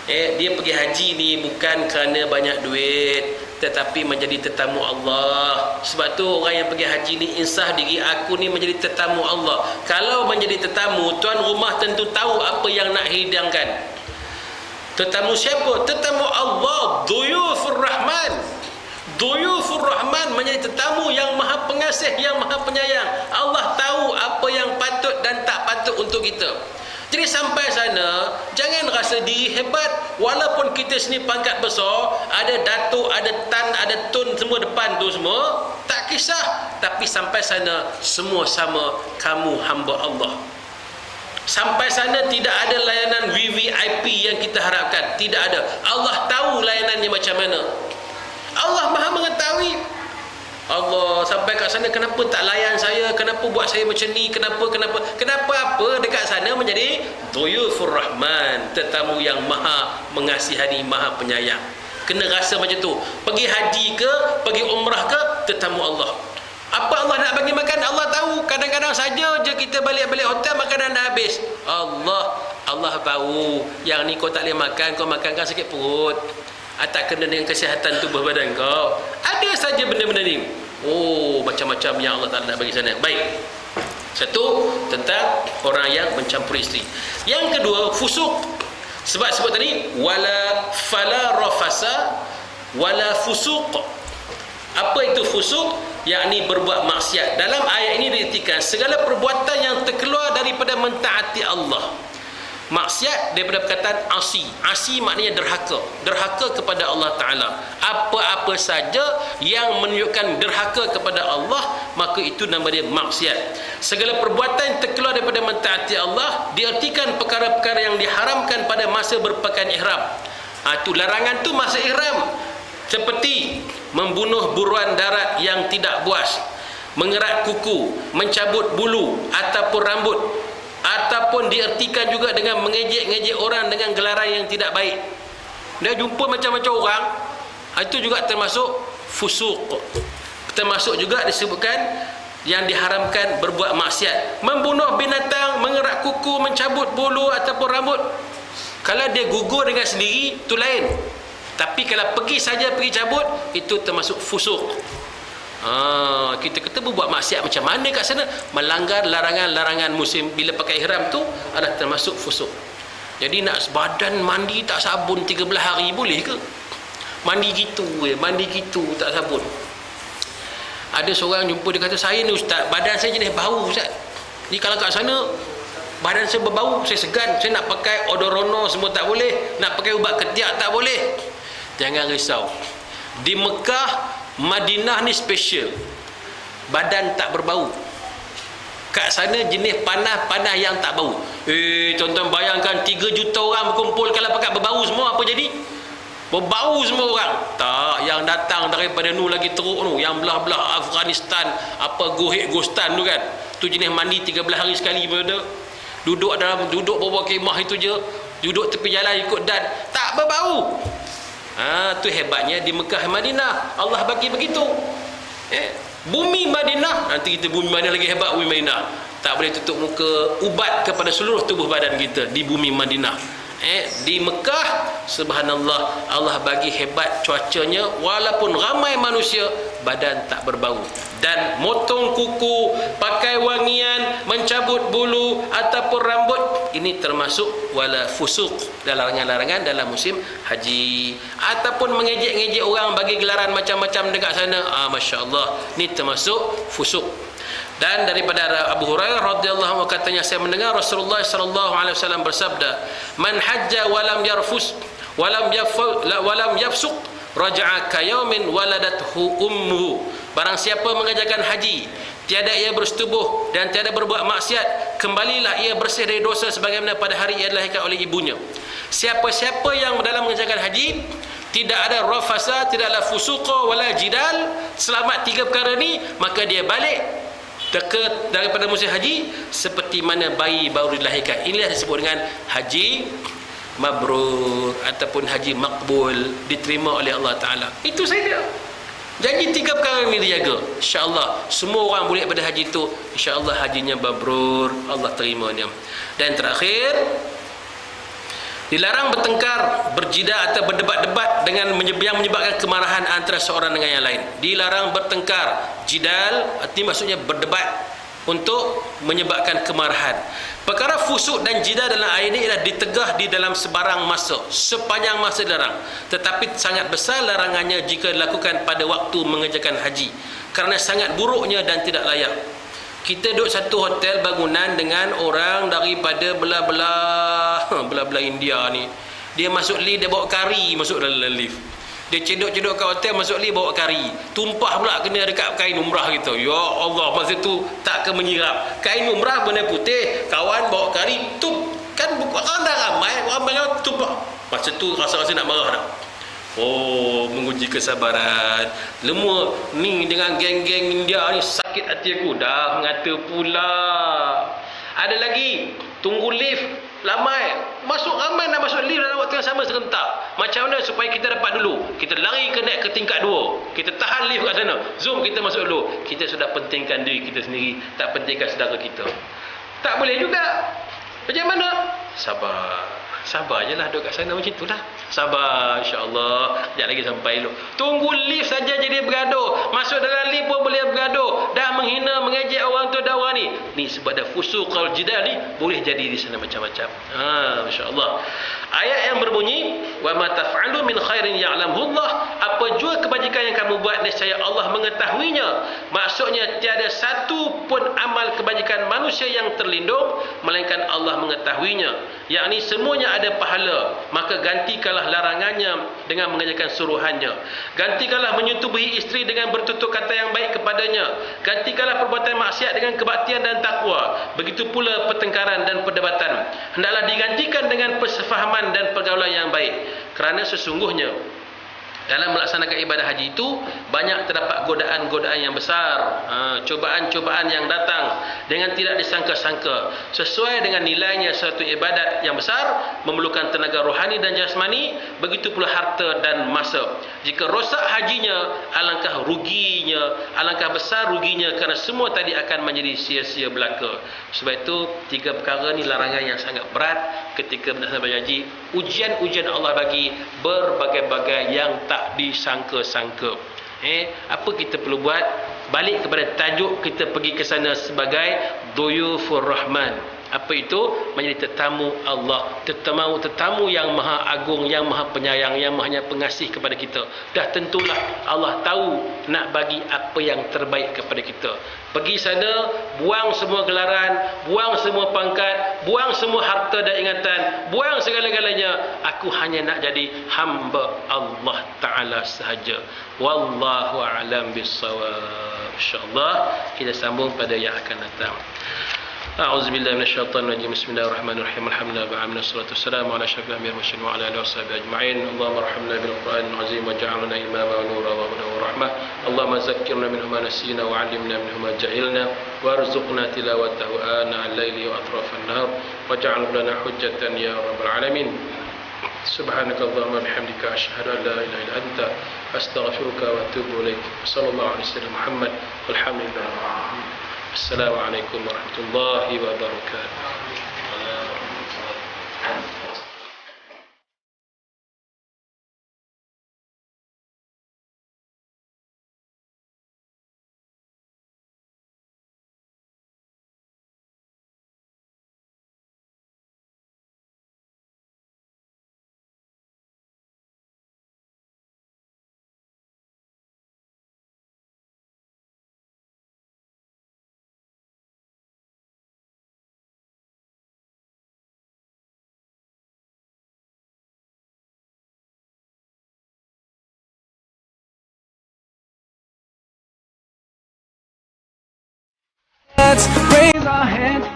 Dia pergi haji ni bukan kerana banyak duit, tetapi menjadi tetamu Allah. Sebab tu orang yang pergi haji ni insaf diri, aku ni menjadi tetamu Allah. Kalau menjadi tetamu, tuan rumah tentu tahu apa yang nak hidangkan. Tetamu siapa? Tetamu Allah, Duyufur Rahman. Duyufur Rahman menjadi tetamu yang maha pengasih, yang maha penyayang. Allah tahu apa yang patut dan tak patut untuk kita. Jadi sampai sana, jangan rasa diri hebat. Walaupun kita sini pangkat besar, ada datuk, ada tan, ada tun semua depan tu semua, tak kisah. Tapi sampai sana, semua sama, kamu hamba Allah. Sampai sana tidak ada layanan VVIP yang kita harapkan. Tidak ada. Allah tahu layanannya macam mana. Allah maha mengetahui. Allah sampai kat sana, kenapa tak layan saya, kenapa buat saya macam ni, kenapa apa, dekat sana menjadi Duyufur Rahman, tetamu yang maha mengasihani, maha penyayang. Kena rasa macam tu. Pergi haji ke, pergi umrah ke, tetamu Allah. Apa Allah nak bagi makan, Allah tahu. Kadang-kadang saja je kita balik-balik hotel, makanan dah habis. Allah tahu. Yang ni kau tak boleh makan, kau makan kan sakit perut, tak kena dengan kesihatan tubuh badan kau. Ada saja benda-benda ni. Oh, macam-macam yang Allah Ta'ala nak bagi sana. Baik. Satu, tentang orang yang mencampuri isteri. Yang kedua, fusuk. Sebab sebut tadi, wala fala rafasa wala fusuq. Apa itu fusuk? Yakni berbuat maksiat. Dalam ayat ini diartikan segala perbuatan yang terkeluar daripada mentaati Allah. Maksiat daripada perkataan asi. Asi maknanya derhaka. Derhaka kepada Allah Ta'ala. Apa-apa saja yang menunjukkan derhaka kepada Allah, maka itu nama dia maksiat. Segala perbuatan yang terkeluar daripada mentaati Allah diartikan perkara-perkara yang diharamkan pada masa berpakaian ihram. Itu larangan tu masa ihram. Seperti membunuh buruan darat yang tidak buas, mengerat kuku, mencabut bulu ataupun rambut, ataupun diartikan juga dengan mengejek-ngejek orang dengan gelaran yang tidak baik. Dia jumpa macam-macam orang, itu juga termasuk fusuk. Termasuk juga disebutkan yang diharamkan berbuat maksiat. Membunuh binatang, mengerat kuku, mencabut bulu ataupun rambut. Kalau dia gugur dengan sendiri, itu lain. Tapi kalau pergi saja pergi cabut, itu termasuk fusuk. Kita kata berbuat maksiat macam mana kat sana, melanggar larangan-larangan musim bila pakai ihram tu adalah termasuk fusuk. Jadi nak badan mandi tak sabun 13 hari boleh ke? Mandi gitu tak sabun. Ada seorang jumpa, dia kata, saya ni ustaz, badan saya jenis bau ustaz. Ni kalau kat sana badan saya berbau, saya segan, saya nak pakai odorono semua tak boleh, nak pakai ubat ketiak tak boleh. Jangan risau. Di Mekah, Madinah ni special. Badan tak berbau. Kat sana jenis panah yang tak bau. Tuan-tuan bayangkan 3 juta orang berkumpul, kalau pakai berbau semua apa jadi? Berbau semua orang. Tak, yang datang daripada nu lagi teruk tu, yang belah-belah Afghanistan, apa Gostan tu kan. Tu jenis mandi 13 hari sekali pada. Duduk bawah kemah itu je, duduk tepi jalan ikut dan tak berbau. Tu hebatnya di Mekah Madinah. Allah bagi begitu. Bumi Madinah, nanti kita bumi Madinah lagi hebat. Bumi Madinah tak boleh tutup muka, ubat kepada seluruh tubuh badan kita di bumi Madinah. Di Mekah, subhanallah, Allah bagi hebat cuacanya, walaupun ramai manusia, badan tak berbau. Dan motong kuku, pakai wangian, mencabut bulu ataupun rambut, ini termasuk wala fusuk, dalam larangan-larangan dalam musim haji. Ataupun mengejek-ngejek orang, bagi gelaran macam-macam dekat sana, Masya Allah, ini termasuk fusuk. Dan daripada Abu Hurairah radhiyallahu anhu katanya, saya mendengar Rasulullah sallallahu alaihi wasallam bersabda, man hajja walam yarfus walam yafsuq raja'a ka yaumin waladathu ummuhu. Barang siapa mengerjakan haji, tiada ia bersetubuh dan tiada berbuat maksiat, kembalilah ia bersih dari dosa sebagaimana pada hari ia dilahirkan oleh ibunya. Siapa-siapa yang dalam mengerjakan haji tidak ada rafasa, tidak ada fusuqa wala jidal, selamat 3 perkara ni, maka dia balik daripada musim haji seperti mana bayi baru dilahirkan. Inilah disebut dengan haji mabrur ataupun haji makbul, diterima oleh Allah Ta'ala. Itu saja. Jadi 3 perkara ini dijaga, insya-Allah semua orang boleh pada haji itu, insya-Allah hajinya mabrur, Allah terimanya. Dan terakhir, dilarang bertengkar, berjidah atau berdebat-debat dengan yang menyebabkan kemarahan antara seorang dengan yang lain. Dilarang bertengkar, jidal, artinya maksudnya berdebat untuk menyebabkan kemarahan. Perkara fusuk dan jidal dalam ayat ini ialah ditegah di dalam sebarang masa, sepanjang masa dilarang. Tetapi sangat besar larangannya jika dilakukan pada waktu mengerjakan haji, kerana sangat buruknya dan tidak layak. Kita duduk satu hotel bangunan dengan orang daripada belah-belah India ni. Dia masuk lift, dia bawa kari masuk dalam lift. Dia cedok-cedok kat hotel, masuk lift bawa kari. Tumpah pula kena dekat kain umrah kita. Ya Allah, masa tu tak ke menyirap. Kain umrah warna putih, kawan bawa kari, tup. Kan orang dah ramai, orang banyak tumpah. Masa tu rasa-rasa nak marah dah. Menguji kesabaran. Lemua ni dengan geng-geng India ni, sakit hati aku. Dah mengata pula. Ada lagi, tunggu lift ramai, ramai nak masuk lift dalam waktu yang sama serentak. Macam mana supaya kita dapat dulu? Kita lari ke naik ke tingkat 2, kita tahan lift kat sana, zoom kita masuk dulu. Kita sudah pentingkan diri kita sendiri, tak pentingkan saudara kita. Tak boleh juga. Macam mana? Sabar je lah duduk kat sana, macam itulah. Sabar, insya-Allah. Sekejap lagi sampai elok. Tunggu lift saja jadi bergaduh. Masuk dalam lift pun boleh bergaduh. Dah menghina, mengejek orang tu dan orang ni. Ni sebab ada fusuq wal jidal ni, boleh jadi di sana macam-macam. Masya-Allah. Ayat yang berbunyi, wa ma taf'alu min khairin ya'lamhu Allah. Apa jua kebajikan yang kamu buat, nescaya Allah mengetahuinya. Maksudnya tiada satu pun amal kebajikan manusia yang terlindung melainkan Allah mengetahuinya. Yakni semuanya ada pahala. Maka gantikanlah larangannya dengan mengerjakan suruhannya. Gantikanlah menyetubuhi isteri dengan bertutur kata yang baik kepadanya. Gantikanlah perbuatan maksiat dengan kebaktian dan takwa. Begitu pula pertengkaran dan perdebatan. Hendaklah digantikan dengan persefahaman dan pergaulan yang baik. Kerana sesungguhnya dalam melaksanakan ibadah haji itu banyak terdapat godaan-godaan yang besar, cobaan-cobaan yang datang dengan tidak disangka-sangka. Sesuai dengan nilainya suatu ibadat yang besar memerlukan tenaga rohani dan jasmani, begitu pula harta dan masa. Jika rosak hajinya, alangkah ruginya, alangkah besar ruginya, kerana semua tadi akan menjadi sia-sia belaka. Sebab itu 3 perkara ni larangan yang sangat berat ketika melaksanakan haji. Ujian-ujian Allah bagi berbagai-bagai yang tak disangka-sangka. Apa kita perlu buat? Balik kepada tajuk kita pergi ke sana sebagai Duyufur Rahman. Apa itu? Menjadi tetamu Allah, tetamu yang maha agung, yang maha penyayang, yang maha pengasih kepada kita. Dah tentulah Allah tahu nak bagi apa yang terbaik kepada kita. Pergi sana, buang semua gelaran, buang semua pangkat, buang semua harta dan ingatan, buang segala-galanya. Aku hanya nak jadi hamba Allah Ta'ala sahaja. Wallahu a'lam bissawab. InsyaAllah kita sambung pada yang akan datang. أعوذ بالله من الشيطان الرجيم بسم الله الرحمن الرحيم الحمد لله وعلى الصلاة والسلام على أشرف الأنبياء والمرسلين وعلى آله وصحبه أجمعين اللهم ارحمنا بالقرآن العظيم واجعلنا إماما ونورا وهدى ورحمة اللهم ذكرنا منه ما نسينا وعلمنا منه ما جهلنا وارزقنا تلاوته آناء الليل وأطراف النهار واجعله لنا حجة يا رب العالمين سبحانك اللهم وبحمدك أشهد أن لا إله إلا أنت أستغفرك وأتوب إليك صلى الله عليه وسلم محمد والحمد لله رب العالمين السلام عليكم ورحمة الله وبركاته. Let's raise our hands.